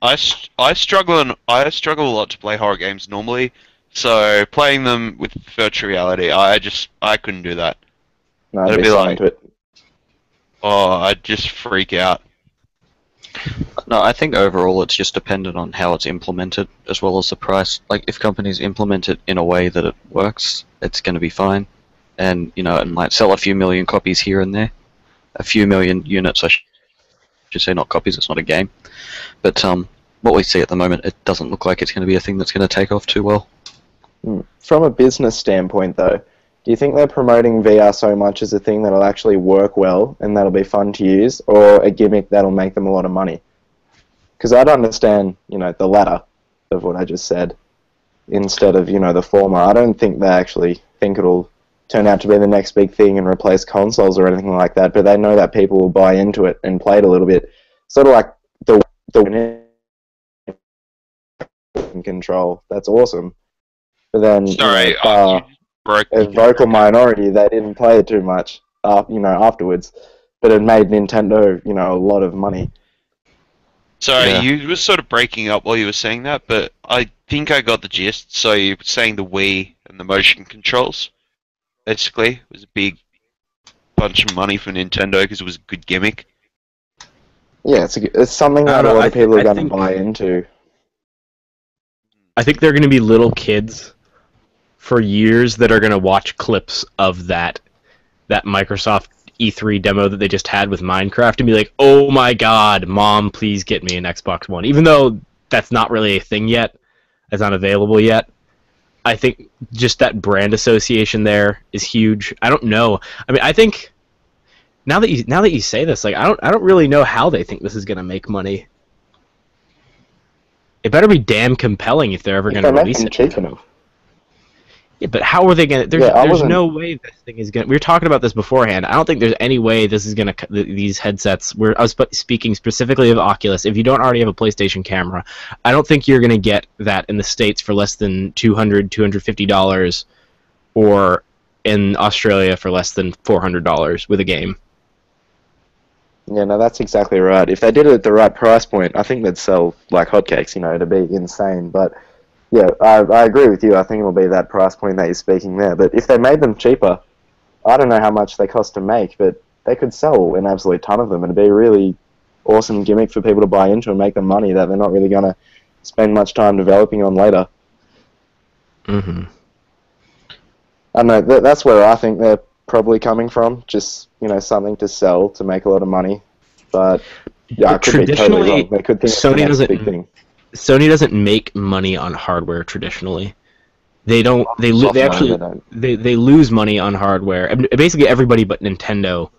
I struggle a lot to play horror games normally. So playing them with virtual reality, I couldn't do that. No, I'd be like, oh, I'd just freak out. No, I think overall it's just dependent on how it's implemented as well as the price. Like, if companies implement it in a way that it works, it's going to be fine. And, you know, it might sell a few million copies here and there. A few million units, I should say, not copies, it's not a game. But what we see at the moment, it doesn't look like it's going to be a thing that's going to take off too well. From a business standpoint, though, do you think they're promoting VR so much as a thing that'll actually work well and that'll be fun to use, or a gimmick that'll make them a lot of money? Because I'd understand, you know, the latter of what I just said instead of, you know, the former. I don't think they actually think it'll turn out to be the next big thing and replace consoles or anything like that, but they know that people will buy into it and play it a little bit. Sort of like the control. That's awesome. But then, sorry, a vocal minority, they didn't play it too much, you know, afterwards. But it made Nintendo, you know, a lot of money. Sorry, you were sort of breaking up while you were saying that, but I think I got the gist. So you were saying the Wii and the motion controls, basically, was a big bunch of money for Nintendo because it was a good gimmick. Yeah, it's something that a lot of people are going to buy into. I think they're going to be little kids for years that are going to watch clips of that Microsoft E3 demo that they just had with Minecraft and be like, oh my god, Mom, please get me an Xbox One. Even though that's not really a thing yet, it's not available yet, I think just that brand association there is huge. I don't know. I mean, I think now that you say this, like, I don't really know how they think this is going to make money. It better be damn compelling if they're ever going to release it. Cheap enough. Yeah, but how are they gonna? There's, Yeah, I there's wasn't- no way this thing is gonna. We were talking about this beforehand. I don't think there's any way this is gonna. These headsets. I was speaking specifically of Oculus. If you don't already have a PlayStation camera, I don't think you're gonna get that in the States for less than $250, or in Australia for less than $400 with a game. Yeah, no, that's exactly right. If they did it at the right price point, I think they'd sell like hotcakes, you know, it'd be insane. But yeah, I agree with you. I think it'll be that price point that you're speaking there. But if they made them cheaper, I don't know how much they cost to make, but they could sell an absolute ton of them. It'd be a really awesome gimmick for people to buy into and make them money that they're not really going to spend much time developing on later. Mm-hmm. I don't know, that's where I think they're probably coming from. Just, you know, something to sell to make a lot of money. But yeah, I could be totally wrong. They could think Sony that's a big doesn't. thing. Sony doesn't make money on hardware traditionally. They don't. They Software, actually they don't. they lose money on hardware. I mean, basically, everybody but Nintendo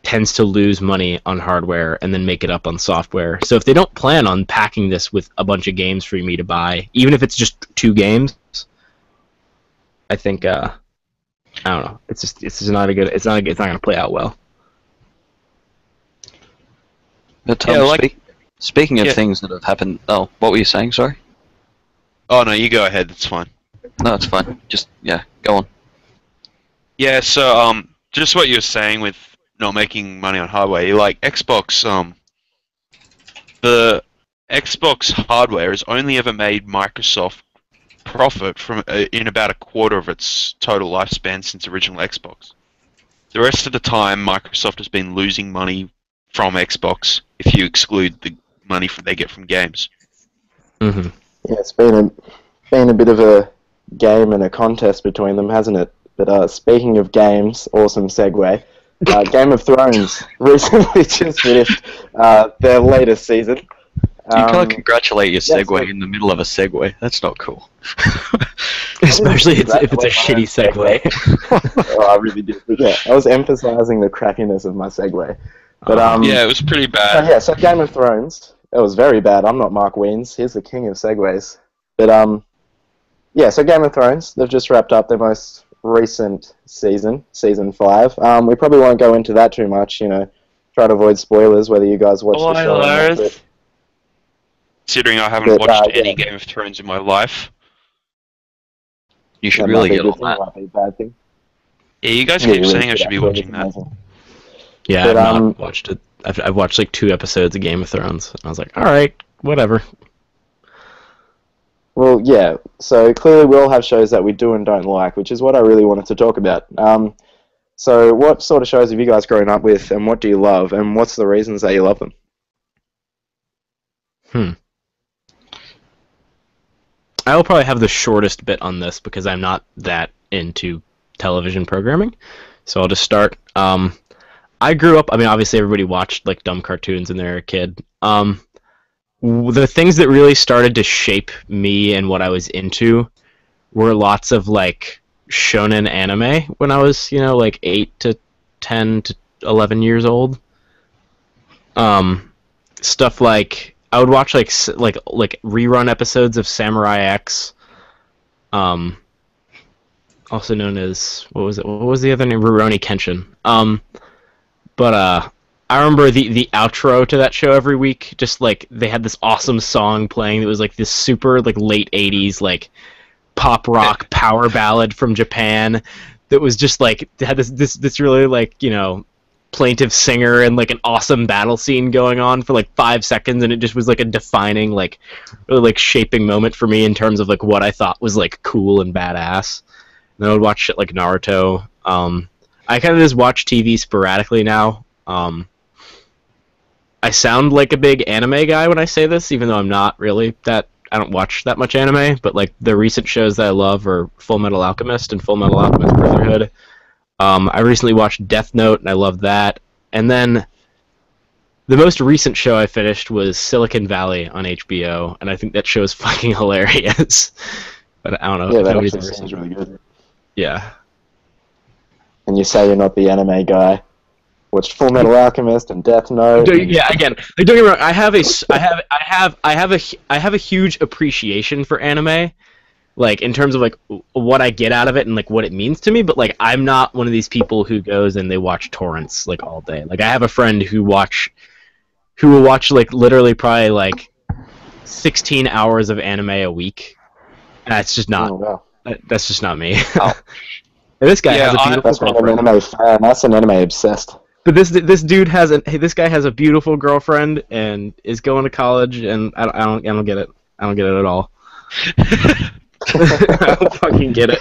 tends to lose money on hardware and then make it up on software. So if they don't plan on packing this with a bunch of games for me to buy, even if it's just 2 games, I think I don't know. It's just not a good. It's not going to play out well. But Yeah, like- speaking of Yeah. things that have happened, oh, what were you saying? Sorry. Oh no, you go ahead. That's fine. No, it's fine. Just yeah, go on. Yeah, so just what you were saying with not making money on hardware, like Xbox, the Xbox hardware has only ever made Microsoft profit from in about a quarter of its total lifespan since original Xbox. The rest of the time, Microsoft has been losing money from Xbox if you exclude the money they get from games. Mm-hmm. Yeah, it's been a bit of a game and a contest between them, hasn't it? But speaking of games, awesome segue. Game of Thrones recently just finished their latest season. You can't congratulate your yeah, segue so- in the middle of a segue. That's not cool. Especially if it's a shitty segue. Oh, I really did. But yeah, I was emphasizing the crappiness of my segue. But Yeah, it was pretty so, bad. yeah, so Game of Thrones. It was very bad. I'm not Mark Wiens. He's the king of segues. But yeah, so Game of Thrones. They've just wrapped up their most recent season, season 5. We probably won't go into that too much. You know, try to avoid spoilers. Whether you guys watch the show or not. But Considering I haven't But, watched yeah. any Game of Thrones in my life. You should that really might be get a on good thing, that. might be a bad thing. Yeah, you guys Yeah, keep you saying really I should be should. watching that. Amazing. Yeah, But, I've not watched it. I've watched like 2 episodes of Game of Thrones. And I was like, all right, whatever. Well, yeah. So clearly, we all have shows that we do and don't like, which is what I really wanted to talk about. So, what sort of shows have you guys grown up with, and what do you love, and what's the reasons that you love them? I will probably have the shortest bit on this because I'm not that into television programming. So I'll just start. I grew up. I mean, obviously, everybody watched like dumb cartoons when they were a kid. The things that really started to shape me and what I was into were lots of like shonen anime when I was, you know, like 8 to 10 to 11 years old. Stuff like I would watch like rerun episodes of Samurai X. Also known as what was it? What was the other name? Rurouni Kenshin. But I remember the outro to that show every week. Just like they had this awesome song playing. It was like this super like late '80s like pop rock power ballad from Japan. That was just like had this really like, you know, plaintive singer and like an awesome battle scene going on for like 5 seconds, and it just was like a defining like really like shaping moment for me in terms of like what I thought was like cool and badass. And then I would watch shit like Naruto. I kind of just watch TV sporadically now. I sound like a big anime guy when I say this, even though I'm not really that. I don't watch that much anime, but like the recent shows that I love are Full Metal Alchemist and Full Metal Alchemist Brotherhood. I recently watched Death Note, and I loved that. And then the most recent show I finished was Silicon Valley on HBO, and I think that show is fucking hilarious. But I don't know Yeah, if that anybody's actually ever sounds seen really good. Yeah. And you say you're not the anime guy. Watched Full Metal Alchemist and Death Note. Yeah, again, like, don't get me wrong. I have a huge appreciation for anime, like in terms of like what I get out of it and like what it means to me. But like I'm not one of these people who goes and they watch torrents like all day. Like I have a friend who will watch like literally probably like 16 hours of anime a week. That's just not. Oh, wow. That's just not me. And this guy Yeah, has a beautiful That's not an girlfriend. anime fan. That's an anime obsessed. But this dude has this guy has a beautiful girlfriend and is going to college, and I don't get it. I don't get it at all. I don't fucking get it.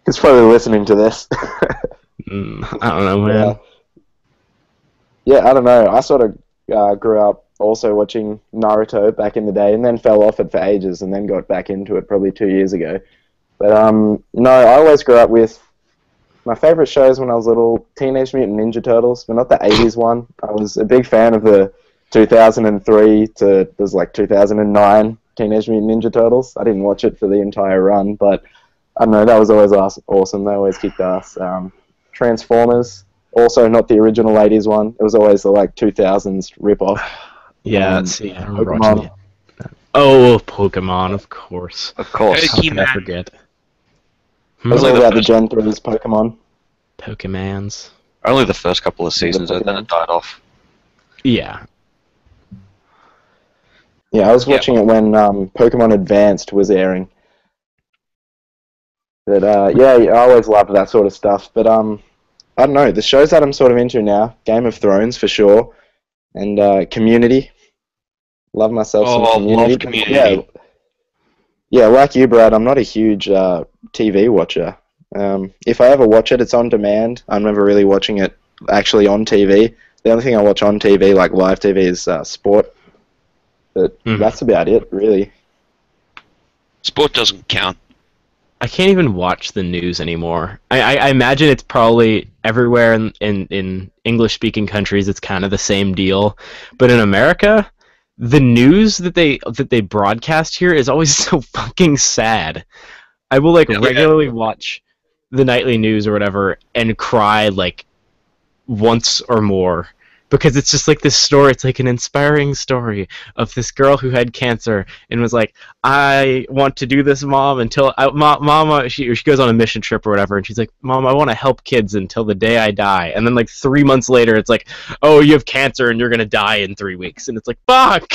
He's probably listening to this. I don't know, man. Yeah, I don't know. I sort of grew up also watching Naruto back in the day, and then fell off it for ages, and then got back into it probably 2 years ago. But no, I always grew up with my favorite shows when I was little: Teenage Mutant Ninja Turtles, but not the '80s one. I was a big fan of the 2003 to there's like 2009 Teenage Mutant Ninja Turtles. I didn't watch it for the entire run, but I don't know, that was always awesome. They always kicked ass. Transformers, also not the original '80s one. It was always the like 2000s ripoff. Yeah, see, I don't remember Pokemon. watching it. Oh, Pokemon, of course. Of course. How can I Pokemon. forget? It was Only all the about the first- Gen 3's Pokemon. Pokemans. Only the first couple of seasons, and then it died off. Yeah. Yeah, I was Yeah. watching it when Pokemon Advanced was airing. But yeah, I always loved that sort of stuff. But I don't know, the shows that I'm sort of into now: Game of Thrones for sure, and Community. Love myself some Oh, Community. love Community. Yeah, like you, Brad, I'm not a huge TV watcher. If I ever watch it, it's on demand. I'm never really watching it actually on TV. The only thing I watch on TV, like live TV, is sport. But that's about it, really. Sport doesn't count. I can't even watch the news anymore. I imagine it's probably everywhere in English-speaking countries. It's kind of the same deal, but in America, the news that they broadcast here is always so fucking sad. I will like Yeah. regularly watch the nightly news or whatever and cry like once or more. Because it's just like this story, it's like an inspiring story of this girl who had cancer and was like, I want to do this, Mom, until Mama, she goes on a mission trip or whatever, and she's like, Mom, I want to help kids until the day I die. And then like 3 months later, it's like, oh, you have cancer and you're gonna die in 3 weeks, and it's like, fuck.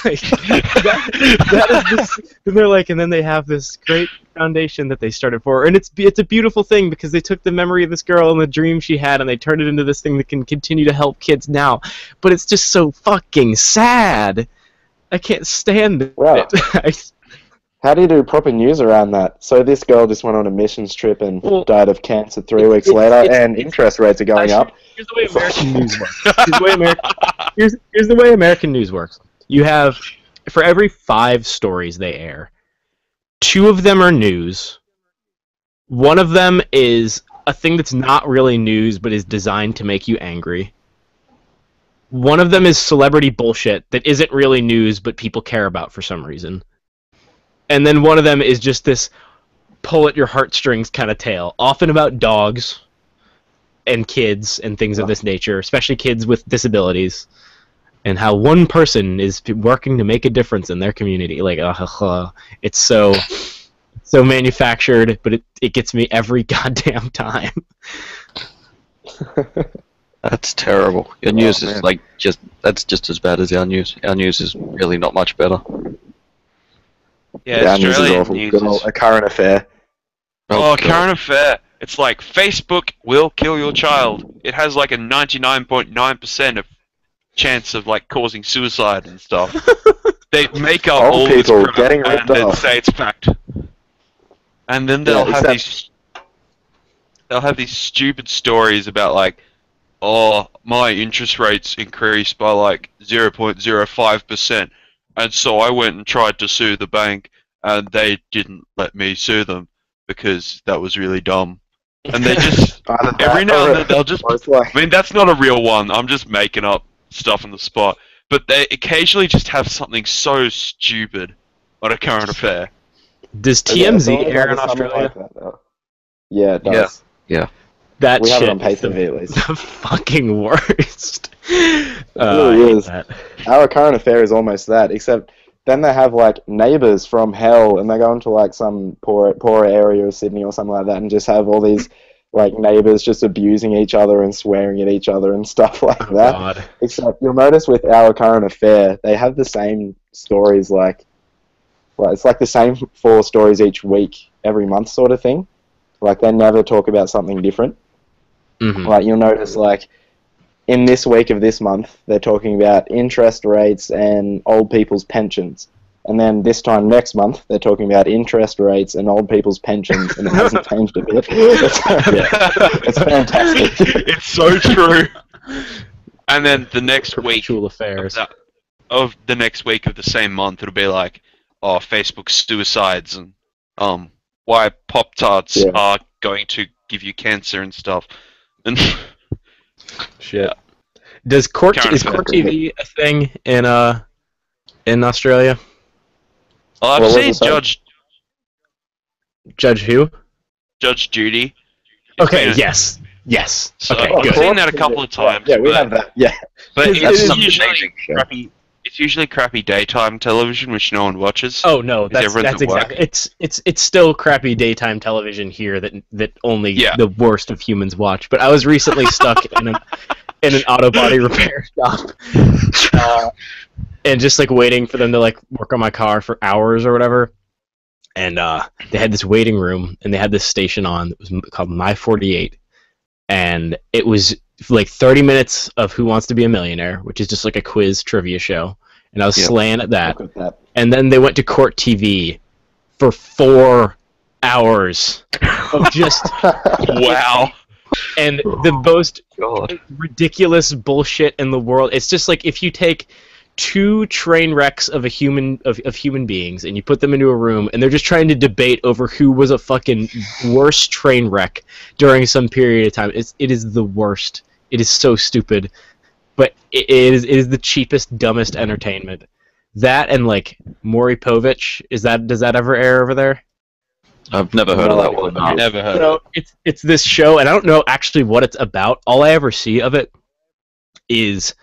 Like, that is this, and they're like, and then they have this great foundation that they started for, and it's a beautiful thing because they took the memory of this girl and the dream she had and they turned it into this thing that can continue to help kids now. But it's just so fucking sad. I can't stand it. Wow. How do you do proper news around that? So this girl just went on a missions trip and Well, died of cancer 3 weeks later, and interest rates are going up. Here's the way American news works. Here's the way American news works. You have, for every 5 stories they air, 2 of them are news. One of them is a thing that's not really news but is designed to make you angry. One of them is celebrity bullshit that isn't really news but people care about for some reason. And then one of them is just this pull at your heartstrings kind of tale, often about dogs and kids and things of this nature, especially kids with disabilities, and how one person is working to make a difference in their community. Like, it's so manufactured, but it gets me every goddamn time. That's terrible. Your news is man. like that's just as bad as our news. Our news is really not much better. Yeah, Our news is Australian awful. news Good old- is... a current affair. Oh, God. current affair. It's like Facebook will kill your child. It has like a 99.9% of chance of like causing suicide and stuff. They make up Old all this people crap getting and ripped then off. say it's fact. And then they'll Yeah, have these stupid stories about like, oh, my interest rates increased by like 0.05%, and so I went and tried to sue the bank, and they didn't let me sue them because that was really dumb. And they just Either that every now or- and then they'll just. or it's like, I mean, that's not a real one. I'm just making up stuff on the spot. But they occasionally just have something so stupid on a current affair. Does yeah, it's TMZ always air in something Australia? like that, though. Yeah, it does. That We have it shit on pay is the, TV at least. the fucking worst. really I hate is. that. Our current affair is almost that, except then they have like neighbors from hell, and they go into like some poorer area of Sydney or something like that, and just have all these like neighbors just abusing each other and swearing at each other and stuff like Oh, that. God. Except you'll notice with Our Current Affair, they have the same stories, like it's like the same 4 stories each week, every month sort of thing. Like they never talk about something different. Mhm. Like you'll notice, like in this week of this month, they're talking about interest rates and old people's pensions. And then this time next month, they're talking about interest rates and old people's pensions, and it hasn't changed a bit. It's fantastic. It's so true. And then the next week Perpetual affairs. of the next week of the same month, it'll be like, oh, Facebook suicides and why Pop-Tarts are going to give you cancer and stuff. And Shit. Is Court Current TV a thing in Australia? well, I've What was seen it, sorry? Judge who? Judge Judy. Okay, It's been- yes. So Okay, I've good. seen that a couple of times. Yeah, we but, have that. Yeah. But It's it's an usually amazing show. crappy. It's usually crappy daytime television, which no one watches. Oh no, Is that's everyone's at work? exactly. It's still crappy daytime television here that only Yeah. the worst of humans watch. But I was recently stuck in an auto body repair shop, and just like waiting for them to like work on my car for hours or whatever. And they had this waiting room, and they had this station on that was called My 48, and it was like 30 minutes of Who Wants to Be a Millionaire, which is just like a quiz trivia show, and I was slaying at that. Look at that. And then they went to Court TV for 4 hours of just Wow. and the most God. ridiculous bullshit in the world. It's just like if you take 2 train wrecks of human beings and you put them into a room and they're just trying to debate over who was a fucking worst train wreck during some period of time. It is the worst. It is so stupid, but it is the cheapest, dumbest entertainment. That and like Maury Povich. Does that ever air over there? I've never heard of that one. No. Never heard. So it's this show, and I don't know actually what it's about. All I ever see of it is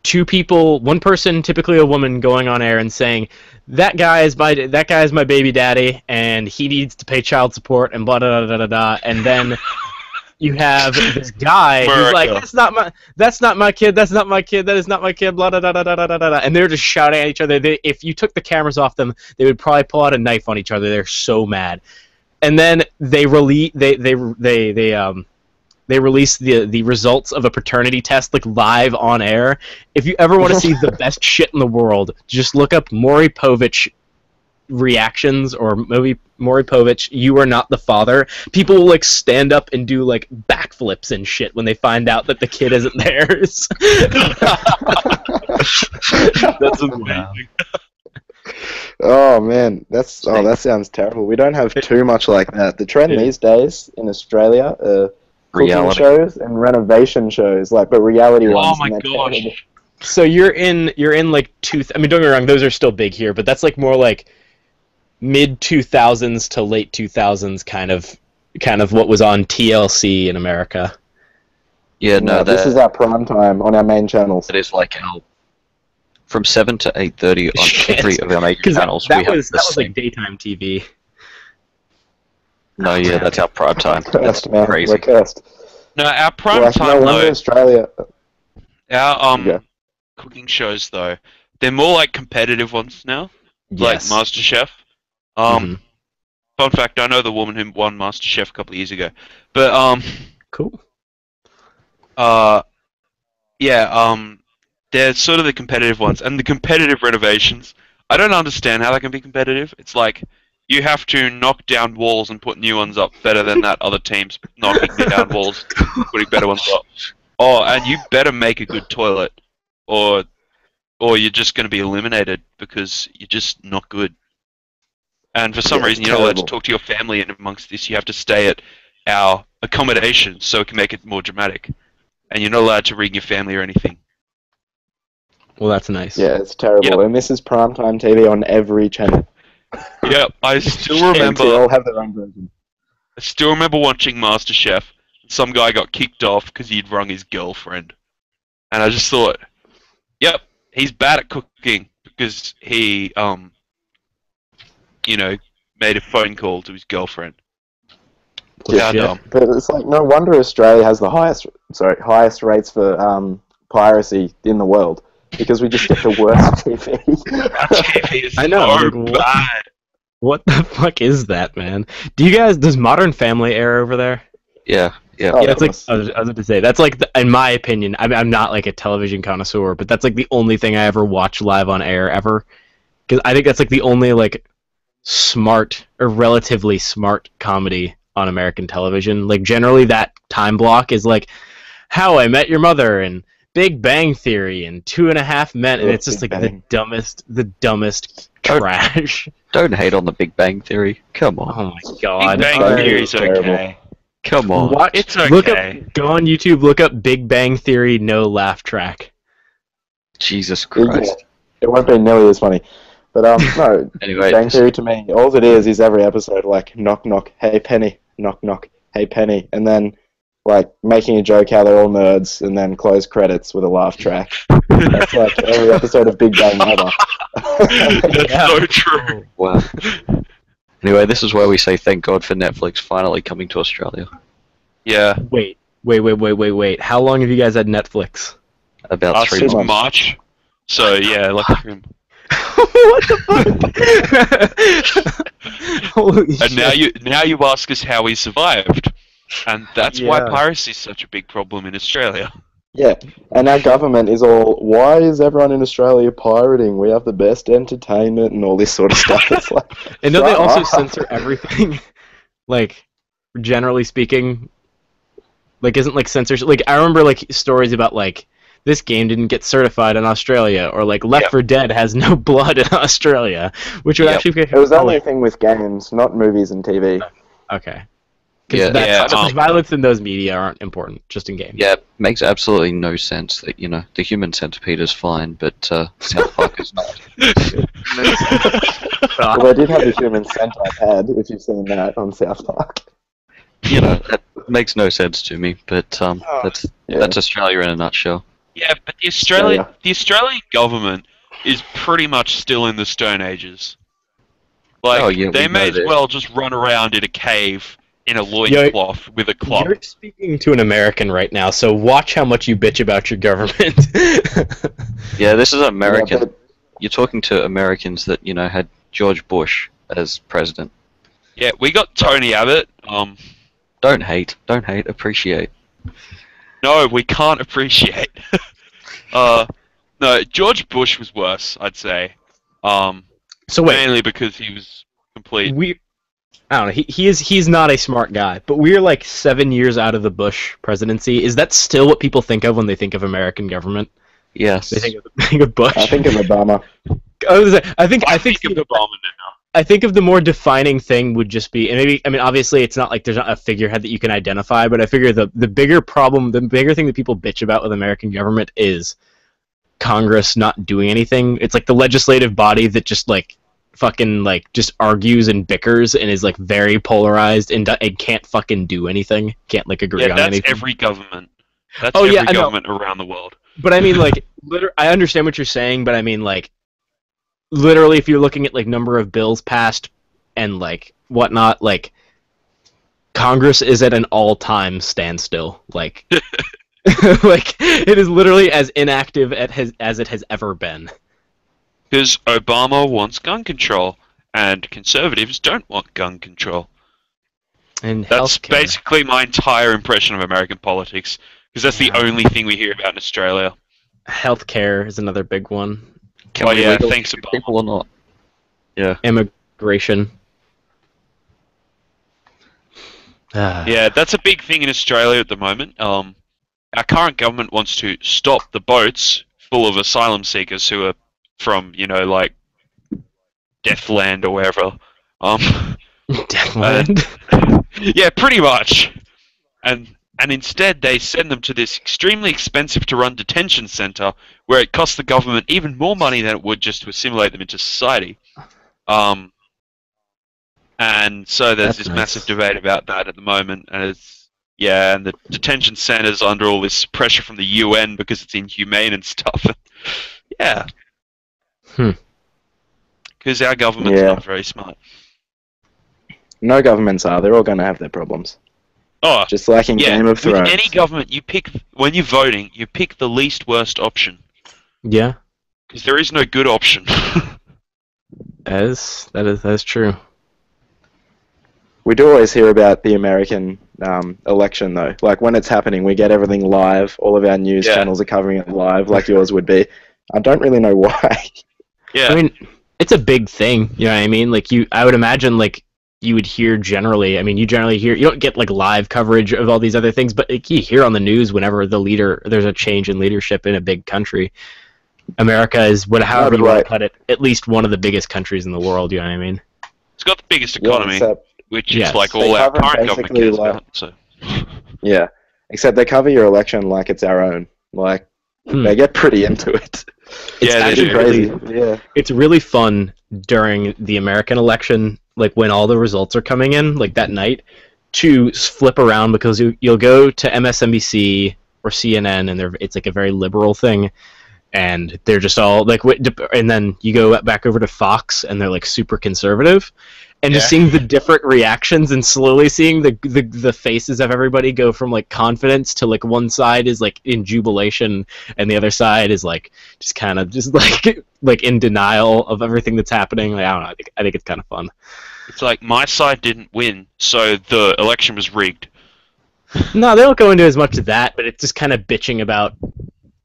2 people, one person, typically a woman, going on air and saying, that guy is my baby daddy, and he needs to pay child support, and blah da da da da da. And then you have this guy who's like, America. that's not my kid, that is not my kid, blah da da da da da da da. And they're just shouting at each other. If you took the cameras off them, they would probably pull out a knife on each other. They're so mad. And then they release the results of a paternity test like live on air. If you ever want to see the best shit in the world, just look up Maury Povich reactions or movie Maury Povich, You Are Not the Father. People will like stand up and do like backflips and shit when they find out that the kid isn't theirs. That's amazing. Oh man, that sounds terrible. We don't have too much like that. The trend these days in Australia are cooking Reality. shows and renovation shows, but reality ones. Oh my and they're terrible. gosh. So you're in like I mean, don't get me wrong, those are still big here, but that's like more like mid 2000s to late 2000s kind of what was on TLC in America. Yeah, no, this is our prime time on our main channels. it is like from 7 to 8:30 on Shit. every of our major Because channels. that we have was the like same. daytime TV. No, yeah, that's our prime time. That's Cursed, man. crazy. We're cursed. No, our prime No time wonder though. Australia. Our Yeah. cooking shows though, they're more like competitive ones now, like Yes. MasterChef. Mhm. Fun fact: I know the woman who won MasterChef a couple of years ago. But Cool. they're sort of the competitive ones, and the competitive renovations. I don't understand how they can be competitive. It's like you have to knock down walls and put new ones up better than that other team's knocking down walls, putting better ones up. Oh, and you better make a good toilet, or you're just going to be eliminated because you're just not good. And for some Yeah, reason, you're not allowed to terrible. talk to your family, and amongst this, you have to stay at our accommodation so it can make it more dramatic. And you're not allowed to ring your family or anything. Well, that's nice. Yeah, it's terrible. Yep. And this is primetime TV on every channel. Yeah, I still And they remember. all have their own version. I still remember watching MasterChef. Some guy got kicked off because he'd rung his girlfriend, and I just thought, "Yep, he's bad at cooking. because he made a phone call to his girlfriend. Good How shit. dumb. But it's like no wonder Australia has the highest rates for piracy in the world because we just get the worst TV. Our TV is I know, so like, what? bad. What the fuck is that, man? Does Modern Family air over there? Yeah. Oh, Yeah, it's like goodness. I was about to say that's like in my opinion. I'm not like a television connoisseur, but that's like the only thing I ever watch live on air ever, because I think that's like the only like smart or relatively smart comedy on American television. Like generally that time block is like How I Met Your Mother and Big Bang Theory and 2.5 Men, and Oh, it's just Big like Bang. the dumbest Oh. trash. Don't hate on the Big Bang Theory. Come on. Oh my god! Big Bang Bang Theory is Theory is terrible. okay. Come on. Watch, It's Look okay. up, go on YouTube, look up Big Bang Theory no laugh track. Jesus Yeah, Christ. it won't be nearly as funny. But no, Anyway, Bang Theory to me, all it is every episode like knock knock, hey Penny, knock knock, hey Penny, and then like making a joke how they're all nerds, and then close credits with a laugh track. That's like every episode of Big Bang ever. That's Yeah. so true. wow. Anyway, this is where we say thank God for Netflix finally coming to Australia. Yeah. Wait. How long have you guys had Netflix? About 3 Since months. March. So yeah, like. What the fuck? Holy And shit. now you ask us how we survived, and that's why Yeah. piracy is such a big problem in Australia. Yeah, and our government is all, why is everyone in Australia pirating? We have the best entertainment and all this sort of stuff. It's like, And don't they shut also up. censor everything? Like, generally speaking, like isn't like censorship? Like I remember like stories about like this game didn't get certified in Australia, or like Left Yep. 4 Dead has no blood in Australia, which would Yep. actually be It was only a thing with games, not movies and TV. okay. 'Cause Yeah. that's, Yeah, violence in those media aren't important, just in games. Yeah, it makes absolutely no sense that, the human centipede is fine, but South Park is not. Well, they did have the human centipede, if you've seen that on South Park. That makes no sense to me, but that's Yeah. that's Australia in a nutshell. Yeah, but the Australia. Australian government is pretty much still in the Stone Ages. Like Oh, yeah, they we know may as this. well just run around in a cave in a loincloth with a club. You're speaking to an American right now, so watch how much you bitch about your government. Yeah, this is American. Yeah, but You're talking to Americans that, had George Bush as president. Yeah, we got Tony Abbott. Don't hate, appreciate. No, we can't appreciate. No, George Bush was worse, I'd say. So wait, Mainly because he was complete. I don't know. He's not a smart guy, but we're like 7 years out of the Bush presidency. Is that still what people think of when they think of American government? Yes. They think of Bush. I think of Obama. I think I think of Obama now. I think of the more defining thing would just be, and maybe, I mean, obviously it's not like there's not a figurehead that you can identify, but I figure the bigger problem, the bigger thing that people bitch about with American government is Congress not doing anything. It's like the legislative body that just like fucking like just argues and bickers and is like very polarized and can't fucking do anything. Can't like agree Yeah, on that's anything. every government. That's Oh, every yeah, I know. government around the world. But I mean, like, I understand what you're saying, but I mean, like, literally, if you're looking at like number of bills passed and like whatnot, like, Congress is at an all-time standstill. Like, like it is literally as inactive as it has ever been. Because Obama wants gun control, and conservatives don't want gun control. And That's healthcare. basically my entire impression of American politics. Because that's the Yeah. only thing we hear about in Australia. Healthcare is another big one. Can Oh, we yeah, legalize thanks, Obama. people or not? Yeah. Immigration. Ah. Yeah, that's a big thing in Australia at the moment. Our current government wants to stop the boats full of asylum seekers who are from, like, Deathland or wherever. Deathland. Yeah, pretty much. And instead they send them to this extremely expensive to run detention center where it costs the government even more money than it would just to assimilate them into society. And so there's That's this nice. massive debate about that at the moment, and and the detention center's under all this pressure from the UN because it's inhumane and stuff. Yeah. because our government's Yeah. not very smart. No governments are. They're all going to have their problems. Oh, Just like in yeah. Game of With Thrones. any government, when you're voting, you pick the least worst option Yeah, because there is no good option. that is true. We do always hear about the American election, though. Like, when it's happening, we get everything live. All of our news Yeah. channels are covering it live, like yours would be. I don't really know why. Yeah. I mean, it's a big thing. You know what I mean? Like I would imagine like you would hear generally. I mean, you generally hear. You don't get like live coverage of all these other things, but like, you hear on the news whenever there's a change in leadership in a big country. America is however you want to cut it, at least one of the biggest countries in the world. You know what I mean? It's got the biggest Yeah, economy, except, which Yes. is like They all our cover current government basically cares like- about. So. yeah. Except they cover your election like it's our own. Like, they get pretty into it. Yeah, they It's do. crazy. Yeah. It's really fun during the American election, like when all the results are coming in, like that night, to flip around because you'll go to MSNBC or CNN, and it's like a very liberal thing, and they're just all like, and then you go back over to Fox, and they're like super conservative, and just Yeah. seeing the different reactions and slowly seeing the faces of everybody go from like confidence to like one side is like in jubilation and the other side is like just kind of just like in denial of everything that's happening. Like, I don't know. I think it's kind of fun. It's like my side didn't win, so the election was rigged. No, they don't go into as much of that, but it's just kind of bitching about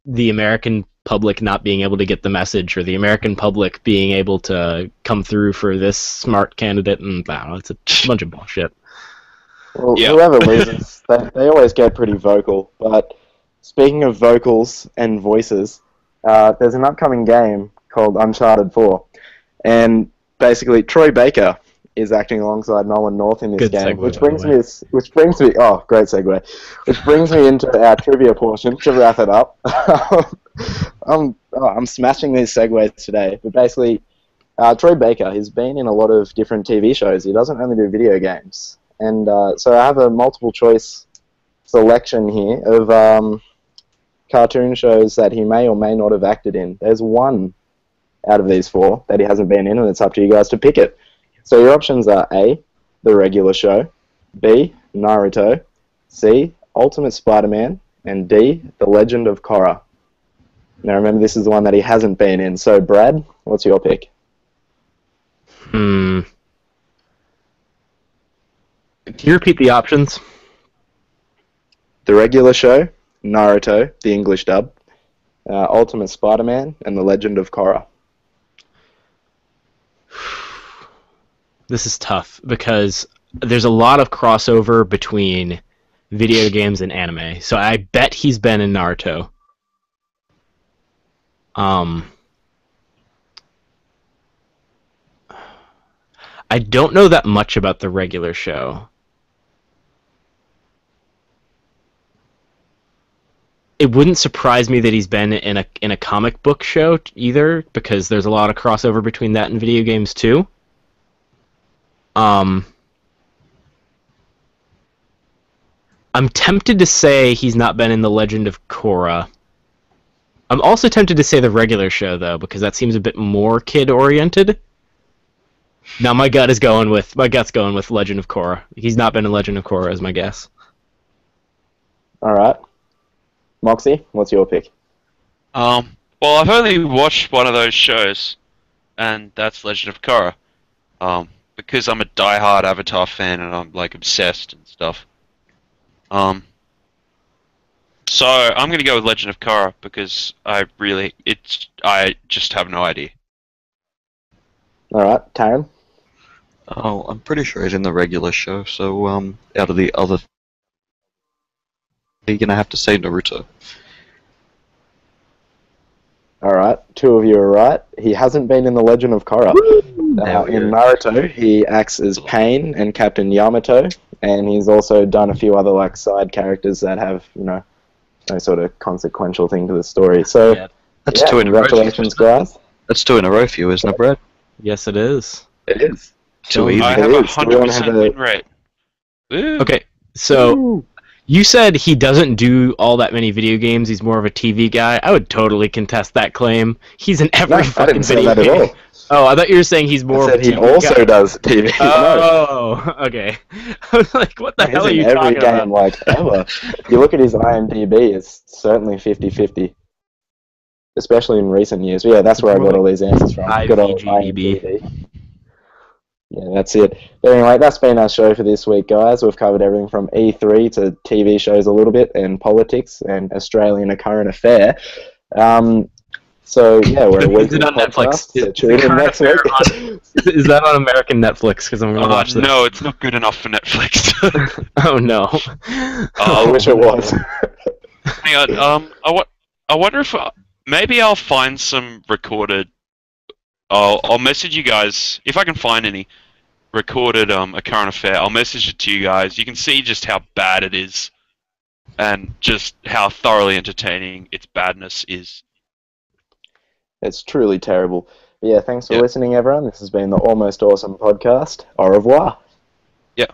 the American public not being able to get the message, or the American public being able to come through for this smart candidate, and I don't know, it's a bunch of bullshit. Well, Yeah. whoever loses, they always get pretty vocal. But speaking of vocals and voices, there's an upcoming game called Uncharted 4. And basically, Troy Baker is acting alongside Nolan North in this Good game, segue, which by the brings me, oh, great segue, which brings me into our trivia portion to wrap it up. I'm smashing these segues today, but basically, Troy Baker has been in a lot of different TV shows. He doesn't only do video games, and so I have a multiple choice selection here of cartoon shows that he may or may not have acted in. There's one out of these four that he hasn't been in, and it's up to you guys to pick it. So your options are A, The Regular Show, B, Naruto, C, Ultimate Spider-Man, and D, The Legend of Korra. Now remember, this is the one that he hasn't been in. So Brad, what's your pick? Can you repeat the options? The Regular Show, Naruto, the English dub, Ultimate Spider-Man, and The Legend of Korra. This is tough because there's a lot of crossover between video games and anime. So I bet he's been in Naruto. I don't know that much about The Regular Show. It wouldn't surprise me that he's been in a comic book show either, because there's a lot of crossover between that and video games too. I'm tempted to say he's not been in The Legend of Korra. I'm also tempted to say The Regular Show though, because that seems a bit more kid-oriented. Now my gut's going with Legend of Korra. He's not been in Legend of Korra, is my guess. All right. Moxie, what's your pick? Well, I've only watched one of those shows, and that's Legend of Korra. Because I'm a die-hard Avatar fan and I'm like obsessed and stuff. So I'm gonna go with Legend of Korra because I just have no idea. All right, Taryn. Oh, I'm pretty sure he's in The Regular Show, so out of the other, you're gonna have to say Naruto. All right, two of you are right. He hasn't been in The Legend of Korra. In Naruto, he acts as Pain and Captain Yamato, and he's also done a few other like side characters that have, no sort of consequential thing to the story. So, Yeah. That's two in a row. congratulations, guys. That's two in a row for you, isn't it, Brad? Yes, it is. It is. Too I easy. I It have is. Do we wanna 100% have a- win rate. Woo. Okay, so You said he doesn't do all that many video games. He's more of a TV guy. I would totally contest that claim. He's in every No, I fucking didn't say video that at game. all. Oh, I thought you were saying he's more I of a said he TV also guy. does TV. No. Oh, okay. I was like, what the hell are He's you in every talking game, about? like, ever. You look at his IMDb, it's certainly 50-50. Especially in recent years. But yeah, that's where I got all these answers from. Good old IVGB. IMDb. Yeah, that's it. But anyway, that's been our show for this week, guys. We've covered everything from E3 to TV shows a little bit, and politics, and Australian current affair. So, yeah, we're a Is weekly it on podcast, Netflix? so Is tune the in current next week. affair Is that on American Netflix? Because I'm going to watch this. No, it's not good enough for Netflix. Oh, no. I wish it was. Hang on, I wonder if maybe I'll find some recorded. I'll message you guys if I can find any recorded a current affair. I'll message it to you guys. You can see just how bad it is, and just how thoroughly entertaining its badness is. It's truly terrible. But yeah, thanks for Yep. listening, everyone. This has been the Almost Awesome Podcast. Au revoir. Yeah.